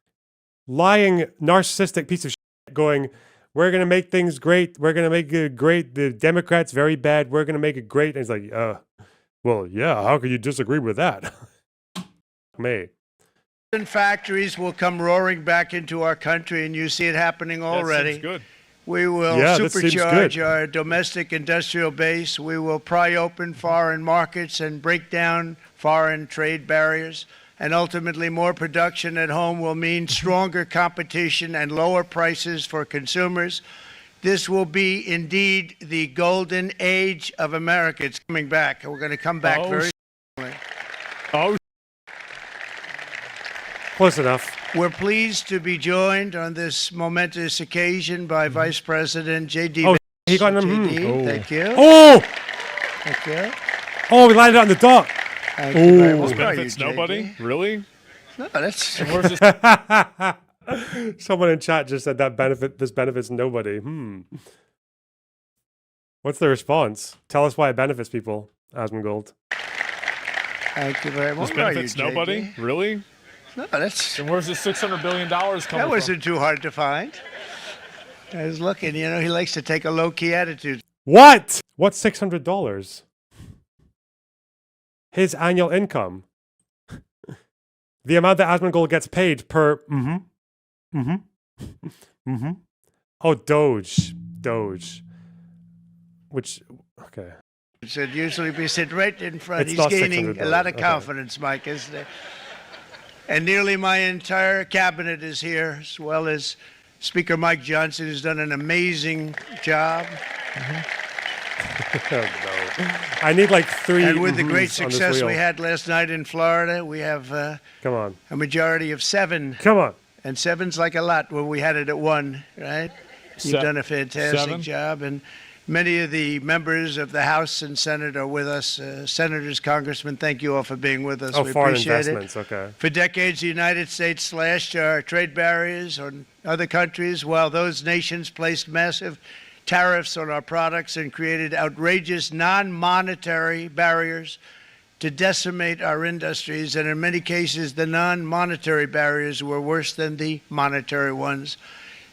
lying narcissistic piece of shit going, we're going to make things great, we're going to make it great, the Democrats very bad, we're going to make it great. And it's like, well, yeah, how could you disagree with that? Me. Factories will come roaring back into our country, and you see it happening already. That seems good. We will supercharge our domestic industrial base. We will pry open foreign markets and break down foreign trade barriers. And ultimately, more production at home will mean stronger competition and lower prices for consumers. This will be indeed the golden age of America. It's coming back. We're going to come back very strongly. Oh, close enough. We're pleased to be joined on this momentous occasion by Vice President J.D. Oh, he got him. JD, thank you. Oh! Thank you. Oh, we landed on the dock. Thank you very much. this benefits nobody? Really? No, that's... Where's this? Someone in chat just said this benefits nobody. What's the response? Tell us why it benefits people, Asmongold. Thank you very much. This benefits nobody? Really? No, that's... And where's this $600 billion coming from? That wasn't too hard to find. I was looking, he likes to take a low-key attitude. What? What's $600? His annual income. The amount that Asmongold gets paid per... Oh, Doge. Which... Okay. Should usually be sitting right in front. It's He's gaining a lot of confidence, Mike, isn't it? And nearly my entire cabinet is here, as well as Speaker Mike Johnson, who's done an amazing job. Oh, no. I need like 3. And with the great success we had last night in Florida, we have Come on. a majority of 7. Come on. And 7's like a lot when we had it at 1, right? You've done a fantastic job. And many of the members of the House and Senate are with us. Senators, congressmen, thank you all for being with us. Oh, we foreign appreciate investments, it. okay. For decades, the United States slashed our trade barriers on other countries, while those nations placed massive tariffs on our products and created outrageous non-monetary barriers to decimate our industries. And in many cases, the non-monetary barriers were worse than the monetary ones.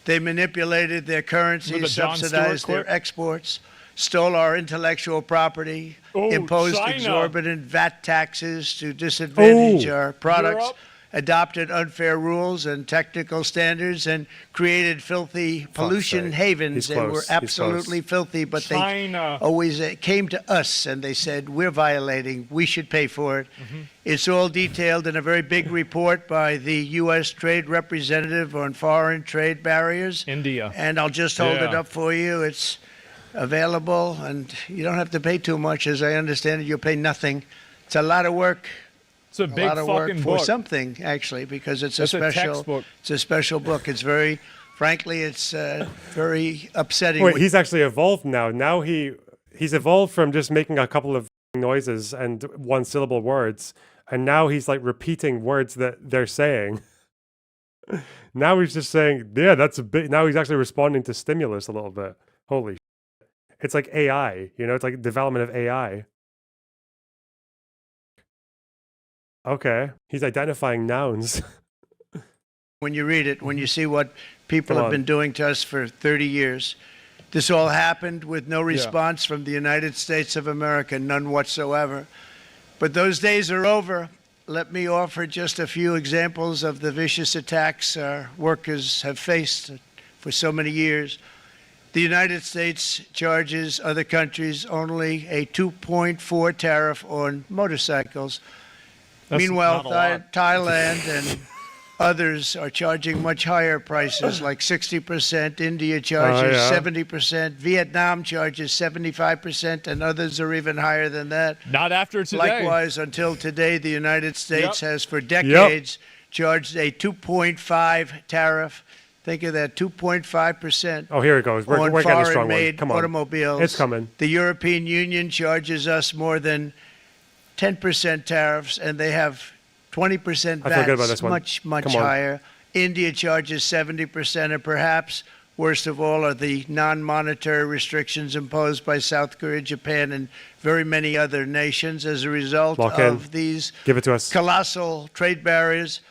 They manipulated their currencies, subsidized their exports, stole our intellectual property, imposed exorbitant VAT taxes to disadvantage our products, adopted unfair rules and technical standards, and created filthy pollution havens. They were absolutely filthy, but they always came to us and they said, we're violating, we should pay for it. It's all detailed in a very big report by the U.S. Trade Representative on Foreign Trade Barriers. India. And I'll just hold it up for you. It's available, and you don't have to pay too much. As I understand it, you'll pay nothing. It's a lot of work. It's a big lot of work fucking for book. something, actually, because it's a That's special. textbook. It's a special book. It's very, Frankly, it's very upsetting. Wait, he's actually evolved now. Now he's evolved from just making a couple of noises and one syllable words, and now he's like repeating words that they're saying. Now he's just saying, yeah, that's a bit. Now he's actually responding to stimulus a little bit. Holy shit. It's like AI, you know, it's like development of AI. Okay, he's identifying nouns. When you read it, when you see what people have been doing to us for 30 years, this all happened with no response from the United States of America, none whatsoever. But those days are over. Let me offer just a few examples of the vicious attacks our workers have faced for so many years. The United States charges other countries only a 2.4 tariff on motorcycles. Meanwhile, Thailand and others are charging much higher prices, like 60%. India charges 70%. Vietnam charges 75%, and others are even higher than that. Not after today. Likewise, until today, the United States has for decades charged a 2.5 tariff. Think of that, 2.5%. Oh, here it goes. We're getting a strong one. Come on. Automobiles. It's coming. The European Union charges us more than 10% tariffs, and they have 20% I feel good about this VAT, one. much Come on. higher. India charges 70%, and perhaps worst of all are the non-monetary restrictions imposed by South Korea, Japan, and very many other nations as a result of these Give it to us. colossal trade barriers.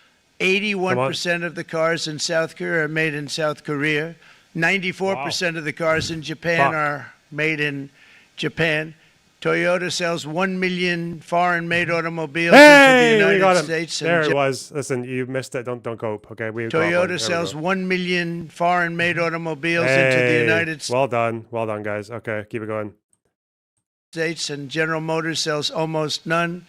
81% of the cars in South Korea are made in South Korea. 94% of the cars in Japan are made in Japan. Toyota sells 1 million foreign-made automobiles into the United States. There it was. Listen, you missed it. Don't cope. Okay, Toyota sells 1 million foreign-made automobiles into the United States. Well done, guys. Okay, keep it going. And General Motors sells almost none.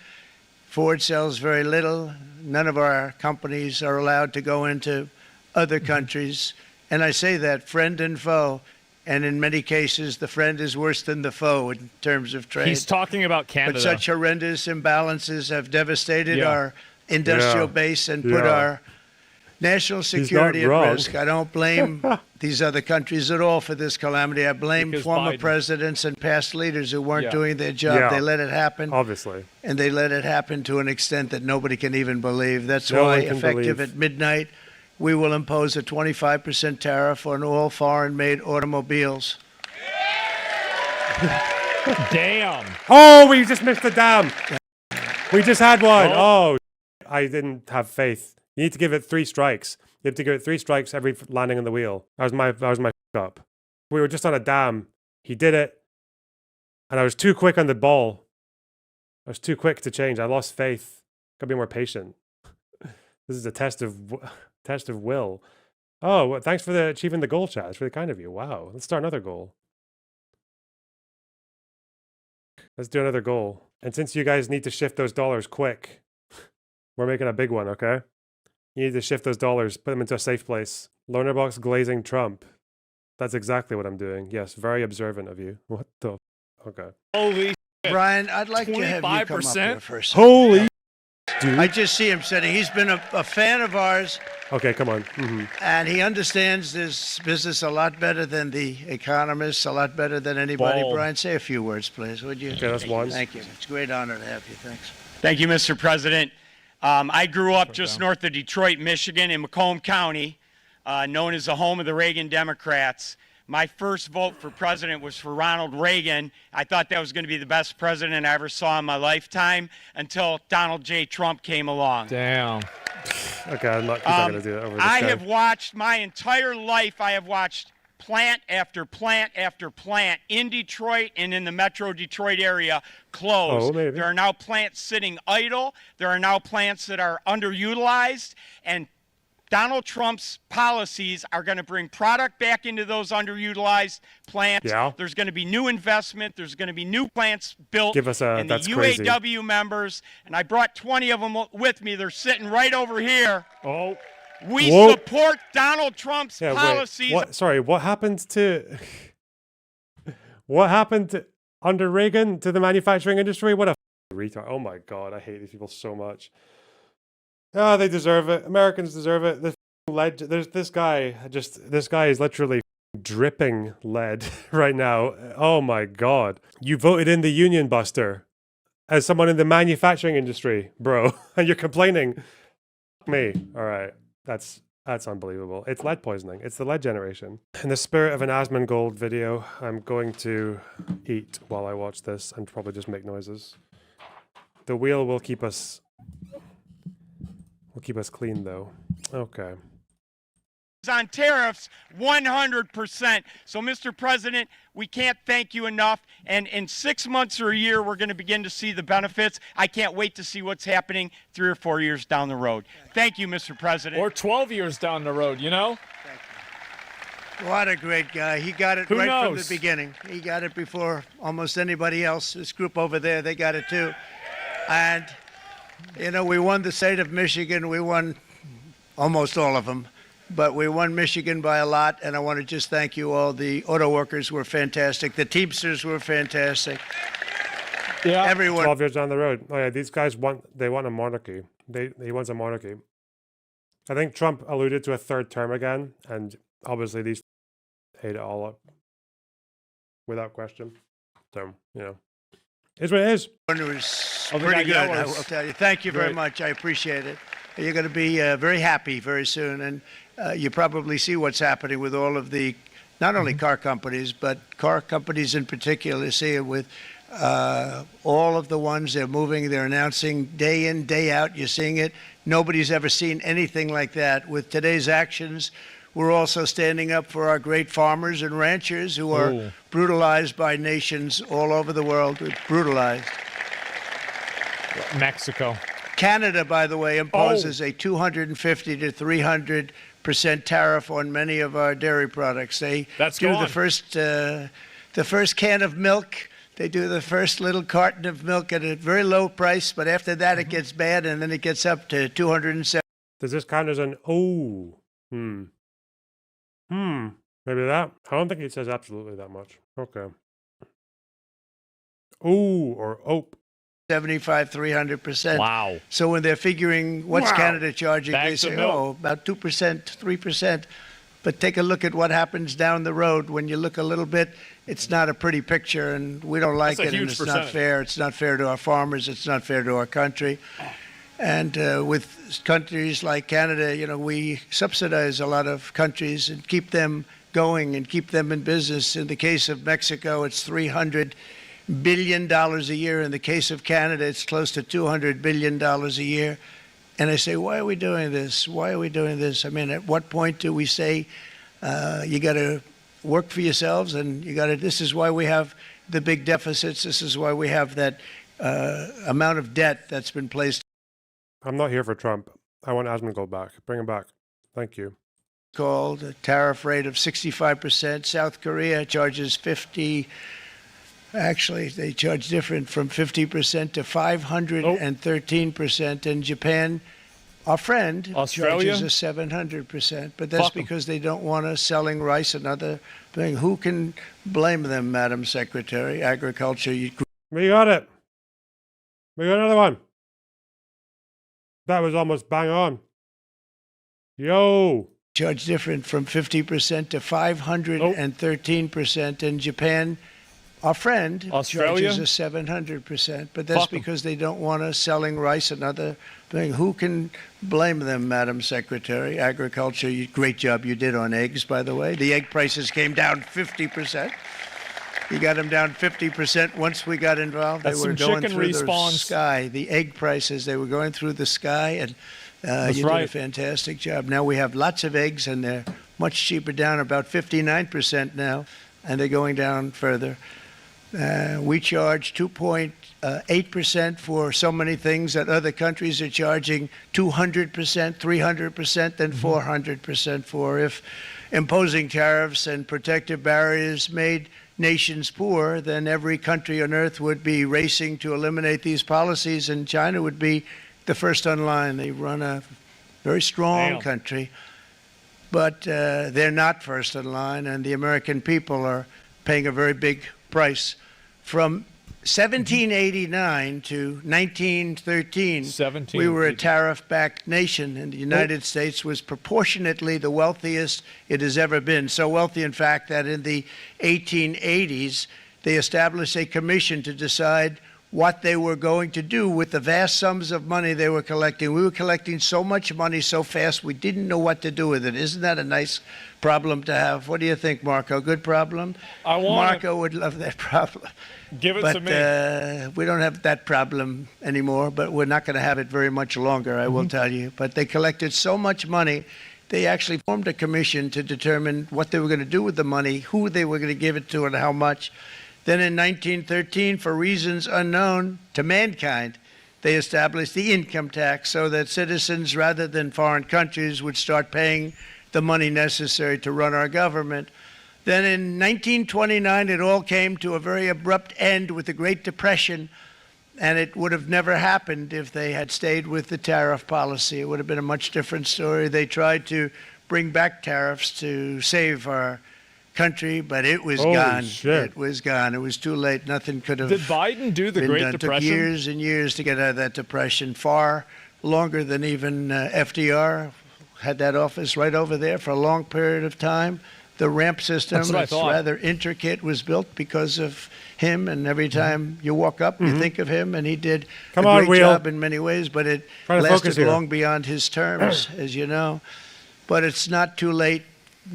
Ford sells very little. None of our companies are allowed to go into other countries. And I say that, friend and foe. And in many cases, the friend is worse than the foe in terms of trade. He's talking about Canada. But such horrendous imbalances have devastated our industrial base and put our national security at risk. I don't blame these other countries at all for this calamity. I blame former presidents and past leaders who weren't doing their job. They let it happen. Obviously. And they let it happen to an extent that nobody can even believe. That's why, effective at midnight, we will impose a 25% tariff on all foreign-made automobiles. Damn. Oh, we just missed the dam. We just had one. Oh, I didn't have faith. You need to give it 3 strikes. You have to give it 3 strikes every landing on the wheel. That was my up. We were just on a dam. He did it. And I was too quick on the ball. I was too quick to change. I lost faith. Gotta be more patient. This is a test of will. Oh, well, thanks for achieving the goal, chat. It's really kind of you. Wow. Let's start another goal. Let's do another goal. And since you guys need to shift those dollars quick, we're making a big one, okay? You need to shift those dollars, put them into a safe place. Loaner box glazing Trump. That's exactly what I'm doing. Yes, very observant of you. What the? Okay. Holy shit. Brian, I'd like to have you come up here for a second. Holy dude. I just see him sitting. He's been a fan of ours. Okay, come on. And he understands this business a lot better than the economists, a lot better than anybody. Bald. Brian, say a few words, please, would you? Okay, that's one. Thank you. It's a great honor to have you. Thanks. Thank you, Mr. President. I grew up just north of Detroit, Michigan, in Macomb County, known as the home of the Reagan Democrats. My first vote for president was for Ronald Reagan. I thought that was going to be the best president I ever saw in my lifetime until Donald J. Trump came along. Damn. Okay, he's not going to do that over this I guy. have watched my entire life, I have watched plant after plant after plant in Detroit and in the metro Detroit area close. Oh, maybe. There are now plants sitting idle. There are now plants that are underutilized. And Donald Trump's policies are going to bring product back into those underutilized plants. Yeah. There's going to be new investment. There's going to be new plants built. Give us a, and the that's crazy. UAW members, and I brought 20 of them with me. They're sitting right over here. Oh. We Whoa. support Donald Trump's policies. What? Sorry, what happened to... what happened to, under Reagan to the manufacturing industry? What a retard. Oh my God, I hate these people so much. Oh, they deserve it. Americans deserve it. The Lead. There's this guy. This guy is literally dripping lead right now. Oh my God! You voted in the union buster as someone in the manufacturing industry, bro, and you're complaining. Me. All right. That's unbelievable. It's lead poisoning. It's the lead generation. In the spirit of an Asmongold video, I'm going to eat while I watch this and probably just make noises. The wheel will keep us clean though. Okay. On tariffs 100%. So, Mr. President, we can't thank you enough. And in 6 months or a year, we're going to begin to see the benefits. I can't wait to see what's happening 3 or 4 years down the road. Thank you, Mr. President. Or 12 years down the road, you know? What a great guy. He got it Who right from knows? the beginning. He got it before almost anybody else. This group over there, they got it too. And, you know, we won the state of Michigan. We won almost all of them. But we won Michigan by a lot, and I want to just thank you all. The auto workers were fantastic. The Teamsters were fantastic. Yeah. Everyone. 12 years down the road. Oh yeah, these guys want a monarchy. He wants a monarchy. I think Trump alluded to a third term again, and obviously these ate it all up without question. So, you know, it's what it is. It was Oh, they pretty good, got I yours. will tell you. Thank you very Great. much. I appreciate it. You're going to be very happy very soon, and you probably see what's happening with all of the, not only car companies, but car companies in particular. See it with all of the ones they're moving, they're announcing day in, day out. You're seeing it. Nobody's ever seen anything like that. With today's actions, we're also standing up for our great farmers and ranchers who are brutalized by nations all over the world. Brutalized. Mexico. Canada, by the way, imposes a 250 to 300% tariff on many of our dairy products. They That's do gone. the first can of milk. They do the first little carton of milk at a very low price, but after that it gets bad, and then it gets up to 270. Does this count as an maybe that? I don't think it says absolutely that much. Okay. Ooh or ope. 75, 300%. Wow. So when they're figuring what's Canada charging, Bags they of say, milk. about 2%, 3%. But take a look at what happens down the road. When you look a little bit, it's not a pretty picture, and we don't like That's a it, and huge it's not percentage. fair. It's not fair to our farmers. It's not fair to our country. And with countries like Canada, you know, we subsidize a lot of countries and keep them going and keep them in business. In the case of Mexico, it's $300 billion a year. In the case of Canada, it's close to $200 billion a year. And I say, why are we doing this? Why are we doing this? I mean, at what point do we say you got to work for yourselves, and you got to? This is why we have the big deficits. This is why we have that amount of debt that's been placed. I'm not here for Trump. I want Asmongold back. Bring him back. Thank you. Called a tariff rate of 65%. South Korea charges 50. Actually, they charge different, from 50% to 513%. And Japan, our friend, Australia? charges us 700%. But that's Fuck 'em. because they don't want us selling rice and other thing. Who can blame them, Madam Secretary? Agriculture. We got it. We got another one. That was almost bang on. Yo. Charge different, from 50% to 513%. And Japan, our friend, Australia? charges us 700%. But that's Fuck 'em. because they don't want us selling rice and other thing. Who can blame them, Madam Secretary? Agriculture. Great job you did on eggs, by the way. The egg prices came down 50%. You got them down 50% once we got involved. That's They were some going chicken through the respawns. sky. The egg prices, they were going through the sky, and That's you did a right. fantastic job. Now we have lots of eggs, and they're much cheaper, down about 59% now, and they're going down further. We charge 2.8% for so many things that other countries are charging 200%, 300%, and 400% for. If imposing tariffs and protective barriers made nations poor, then every country on earth would be racing to eliminate these policies, and China would be the first on line. They run a very strong Damn. country, but they're not first in line, and the American people are paying a very big price from 1789 to 1913, we were a tariff-backed nation, and the United States was proportionately the wealthiest it has ever been. So wealthy, in fact, that in the 1880s, they established a commission to decide what they were going to do with the vast sums of money they were collecting. We were collecting so much money so fast, we didn't know what to do with it. Isn't that a nice problem to have? What do you think, Marco? Good problem? Marco would love that problem. Give it to me. We don't have that problem anymore, but we're not going to have it very much longer, I will tell you. But they collected so much money, they actually formed a commission to determine what they were going to do with the money, who they were going to give it to, and how much. Then in 1913, for reasons unknown to mankind, they established the income tax so that citizens, rather than foreign countries, would start paying the money necessary to run our government. Then in 1929, it all came to a very abrupt end with the Great Depression, and it would have never happened if they had stayed with the tariff policy. It would have been a much different story. They tried to bring back tariffs to save our country, but it was gone. Shit. It was gone. It was too late. Nothing could have Did Biden do the been Great done. Depression? It took years and years to get out of that depression, far longer than even FDR had that office right over there for a long period of time. The ramp system, it's rather intricate, was built because of him, and every time you walk up, you think of him, and he did a great job in many ways, but it lasted long beyond his terms, as you know. But it's not too late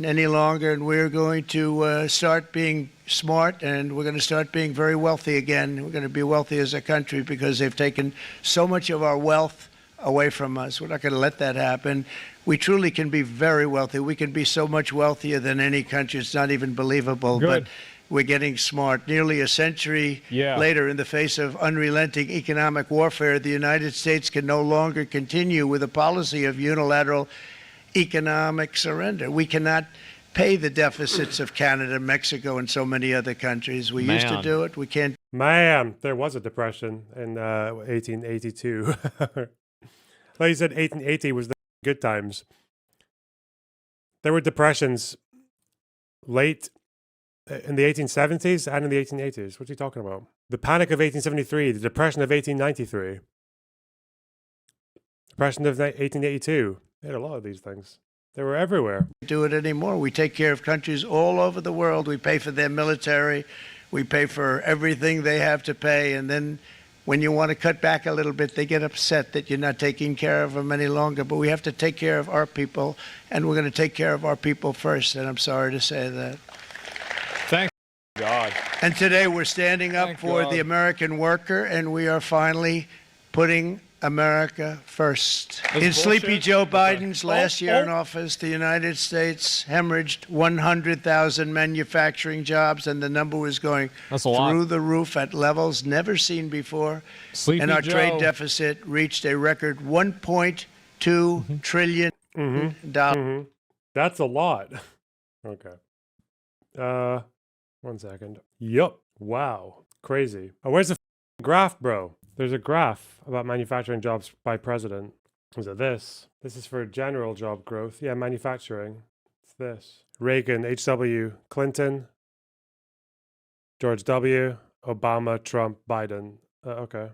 any longer, and we're going to start being smart, and we're going to start being very wealthy again. We're going to be wealthy as a country because they've taken so much of our wealth away from us. We're not going to let that happen. We truly can be very wealthy. We can be so much wealthier than any country. It's not even believable. Good. But we're getting smart. Nearly a century later, in the face of unrelenting economic warfare, the United States can no longer continue with a policy of unilateral economic surrender. We cannot pay the deficits of Canada, Mexico, and so many other countries. We used to do it. We can't. Man, there was a depression in 1882. Like you said, 1880 was the good times. There were depressions late in the 1870s and in the 1880s. What are you talking about? The Panic of 1873, the Depression of 1893, Depression of 1882. They had a lot of these things. They were everywhere. Do it anymore. We take care of countries all over the world. We pay for their military. We pay for everything they have to pay. And then when you want to cut back a little bit, they get upset that you're not taking care of them any longer. But we have to take care of our people, and we're going to take care of our people first. And I'm sorry to say that. Thank God. And today we're standing up for the American worker, and we are finally putting America first. In sleepy Joe Biden's last year in office, the United States hemorrhaged 100,000 manufacturing jobs, and the number was going through the roof at levels never seen before. And our trade deficit reached a record $1.2 trillion. That's a lot. Okay. 1 second. Yup. Wow. Crazy. Oh, where's the graph, bro? There's a graph about manufacturing jobs by president. Is it this? This is for general job growth. Yeah, manufacturing. It's this. Reagan, H.W. Clinton, George W., Obama, Trump, Biden. Okay.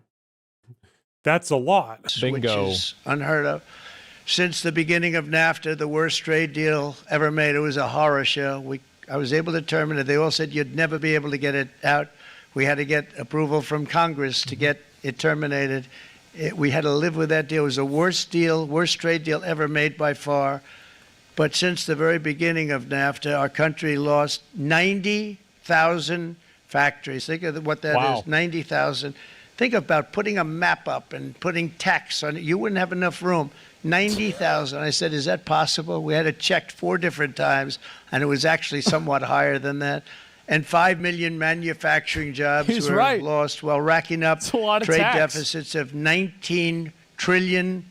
That's a lot. Bingo. Which is unheard of. Since the beginning of NAFTA, the worst trade deal ever made. It was a horror show. I was able to determine it. They all said you'd never be able to get it out. We had to get approval from Congress to get it terminated. We had to live with that deal. It was the worst trade deal ever made by far. But since the very beginning of NAFTA, our country lost 90,000 factories. Think of what that is, 90,000. Think about putting a map up and putting tax on it. You wouldn't have enough room. 90,000. I said, is that possible? We had it checked 4 different times, and it was actually somewhat higher than that. And 5 million manufacturing jobs were lost while racking up trade deficits of $19 trillion.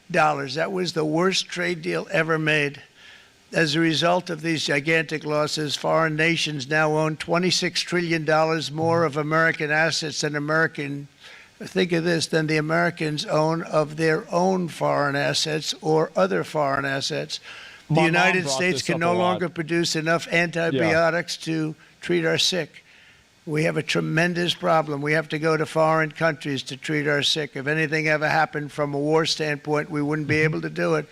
That was the worst trade deal ever made. As a result of these gigantic losses, foreign nations now own $26 trillion more of American assets than think of this, than the Americans own of their own foreign assets or other foreign assets. The United States can no longer produce enough antibiotics to treat our sick. We have a tremendous problem. We have to go to foreign countries to treat our sick. If anything ever happened from a war standpoint, we wouldn't be able to do it.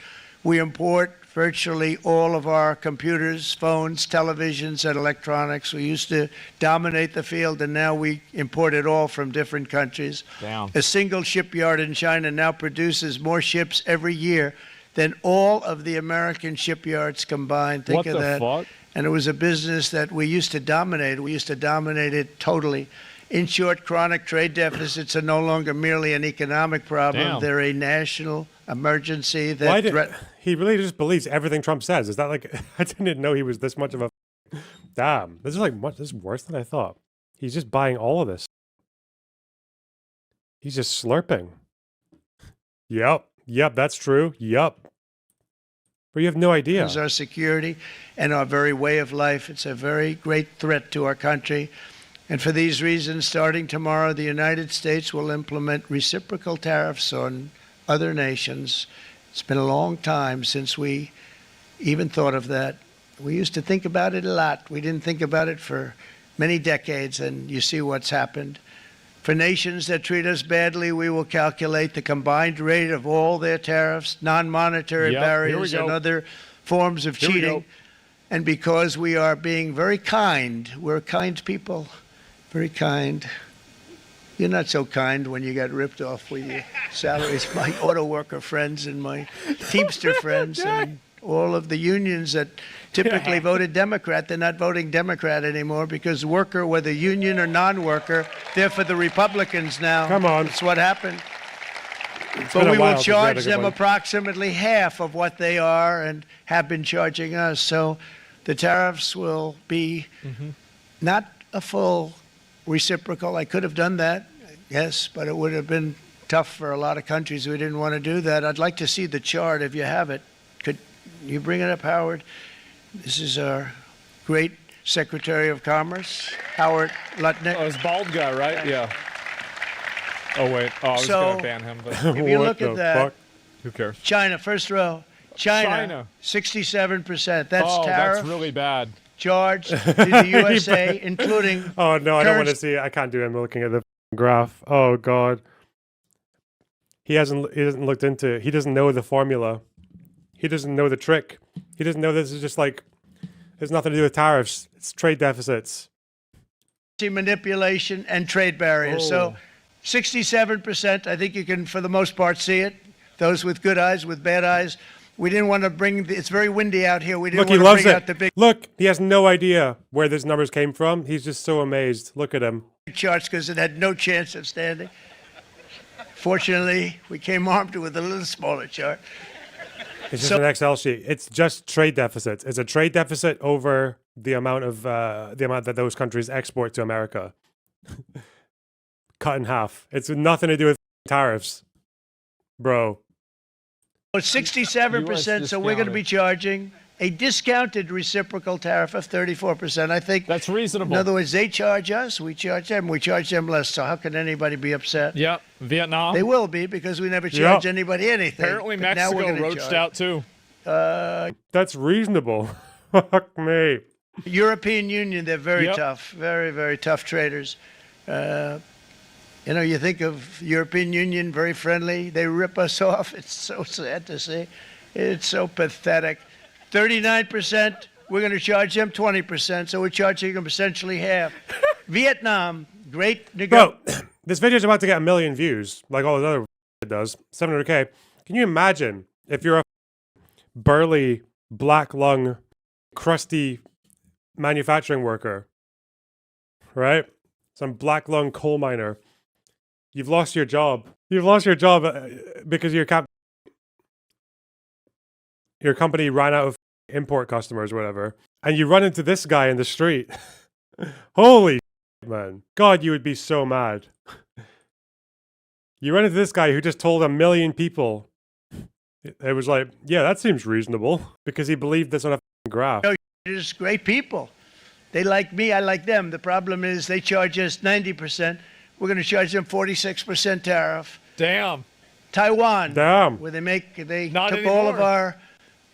We import virtually all of our computers, phones, televisions, and electronics. We used to dominate the field, and now we import it all from different countries. Damn. A single shipyard in China now produces more ships every year than all of the American shipyards combined. Think What of the that. fuck? And it was a business that we used to dominate. We used to dominate it totally. In short, chronic trade deficits are no longer merely an economic problem. Damn. They're a national emergency that he really just believes everything Trump says? Is that like I didn't know he was this much of a damn. This is like much. This is worse than I thought. He's just buying all of this. He's just slurping. Yep, that's true. Yep. But you have no idea. our security and our very way of life. It's a very great threat to our country. And for these reasons, starting tomorrow, the United States will implement reciprocal tariffs on other nations. It's been a long time since we even thought of that. We used to think about it a lot. We didn't think about it for many decades, and you see what's happened. For nations that treat us badly, we will calculate the combined rate of all their tariffs, non-monetary barriers, and other forms of cheating. And because we are being very kind, we're kind people, very kind. You're not so kind when you got ripped off with your salaries. My auto worker friends and my Teamster friends and all of the unions that typically voted Democrat, they're not voting Democrat anymore because worker, whether union or non-worker, they're for the Republicans now. Come on. That's what happened. It's But been a we while will since we had a charge good them one. approximately half of what they are and have been charging us. So the tariffs will be not a full reciprocal. I could have done that, yes, but it would have been tough for a lot of countries who didn't want to do that. I'd like to see the chart if you have it. Could you bring it up, Howard? This is our great Secretary of Commerce, Howard Lutnick. Oh, it's bald guy, right? Yeah. Oh, wait. Oh, I was So- going to ban him, but If you What look the at that, fuck? who cares? China, first row. China. 67%. That's Oh, tariff that's really bad. charged to the USA, including Oh no, I don't want to currency- see it. I can't do it. I'm looking at the graph. Oh god. He hasn't looked into it. He doesn't know the formula. He doesn't know the trick. He doesn't know this is just like there's nothing to do with tariffs. It's trade deficits. manipulation and trade barriers. So 67%, I think you can, for the most part, see it. Those with good eyes, with bad eyes. We didn't want to bring, it's very windy out here. We didn't Look, he want loves to bring it. out the big Look, he has no idea where these numbers came from. He's just so amazed. Look at him. charts because it had no chance of standing. Fortunately, we came armed with a little smaller chart. It's just an Excel sheet. It's just trade deficits. It's a trade deficit over the amount of that those countries export to America. Cut in half. It's nothing to do with tariffs, bro. 67%, so we're going to be charging a discounted reciprocal tariff of 34%. I think That's reasonable. in other words, they charge us, we charge them less. So how can anybody be upset? Yep. Vietnam. They will be because we never charge anybody anything. Apparently But now we're Mexico gonna roached charge. out too. That's reasonable. Fuck me. European Union, they're very Yep. tough, very, very tough traders. You know, you think of European Union, very friendly. They rip us off. It's so sad to see. It's so pathetic. 39%, we're going to charge them 20%, so we're charging them essentially half. Vietnam, great Bro, this video's about to get 1 million views, like all this other it does. 700K. Can you imagine if you're a burly, black lung, crusty manufacturing worker, right? Some black lung coal miner. You've lost your job. You've lost your job because your company ran out of import customers or whatever. And you run into this guy in the street. Holy shit, man. God, you would be so mad. You run into this guy who just told 1 million people. It was like, yeah, that seems reasonable. Because he believed this on a graph. Just great people. They like me, I like them. The problem is they charge us 90%. We're going to charge them 46% tariff. Damn. Taiwan, Damn. where they Not took all of anymore. our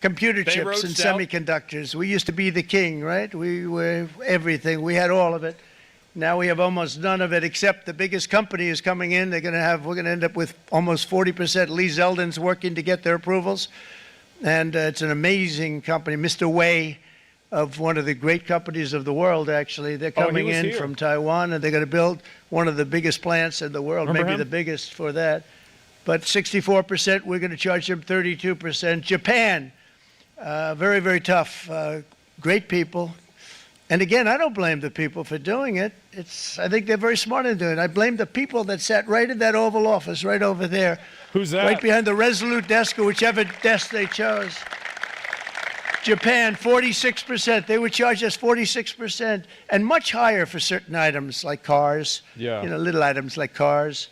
computer chips and roached out. semiconductors. We used to be the king, right? We were everything. We had all of it. Now we have almost none of it, except the biggest company is coming in. We're going to end up with almost 40%. Lee Zeldin's working to get their approvals. And it's an amazing company. Mr. Wei, of one of the great companies of the world, actually. They're coming in from Taiwan, and they're going to build one of the biggest plants in the world, maybe the biggest for that. But 64%, we're going to charge them 32%. Japan, very, very tough. Great people. And again, I don't blame the people for doing it. I think they're very smart in doing it. I blame the people that sat right in that Oval Office, right over there. Who's that? Right behind the Resolute desk, or whichever desk they chose. Japan, 46%. They would charge us 46%, and much higher for certain items like cars. Yeah. You know, little items like cars.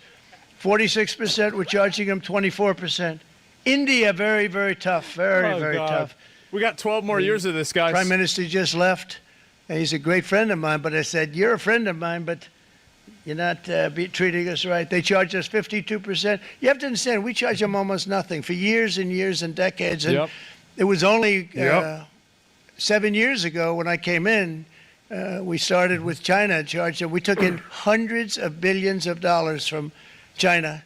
46%, we're charging them 24%. India, very, very tough. Very, very tough. We got 12 more years of this, guys. Prime Minister just left. And he's a great friend of mine, but I said, you're a friend of mine, but you're not treating us right. They charge us 52%. You have to understand, we charge them almost nothing for years and years and decades. And it was only 7 years ago when I came in, we started with China and charged them. We took in hundreds of billions of dollars from China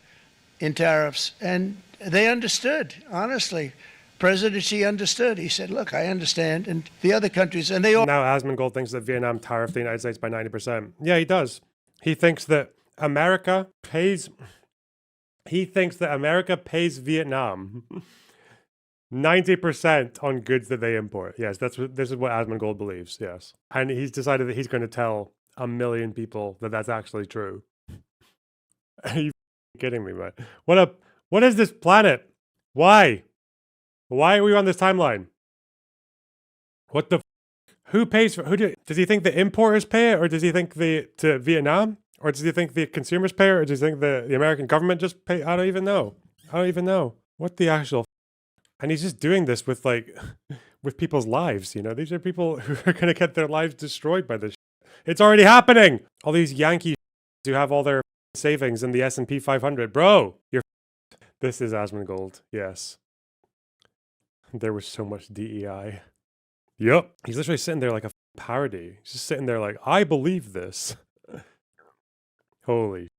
in tariffs. And they understood, honestly. President Xi understood. He said, look, I understand. And the other countries, and they all... Now Asmongold thinks that Vietnam tariffed the United States by 90%. Yeah, he does. He thinks that America pays... He thinks that America pays Vietnam 90% on goods that they import. Yes, this is what Asmongold believes, yes. And he's decided that he's going to tell 1 million people that that's actually true. Are you kidding me, man? What is this planet? Why? Why are we on this timeline? What the? Who pays for? Does he think the importers pay it, or does he think to Vietnam, or does he think the consumers pay it, or does he think the American government just pay? I don't even know. I don't even know what the actual. And he's just doing this with with people's lives. You know, these are people who are gonna get their lives destroyed by this. It's already happening. All these Yankees who have all their savings in the S&P 500, bro. This is Asmongold. Yes. There was so much DEI. Yep. He's literally sitting there like a parody. He's just sitting there like, I believe this. Holy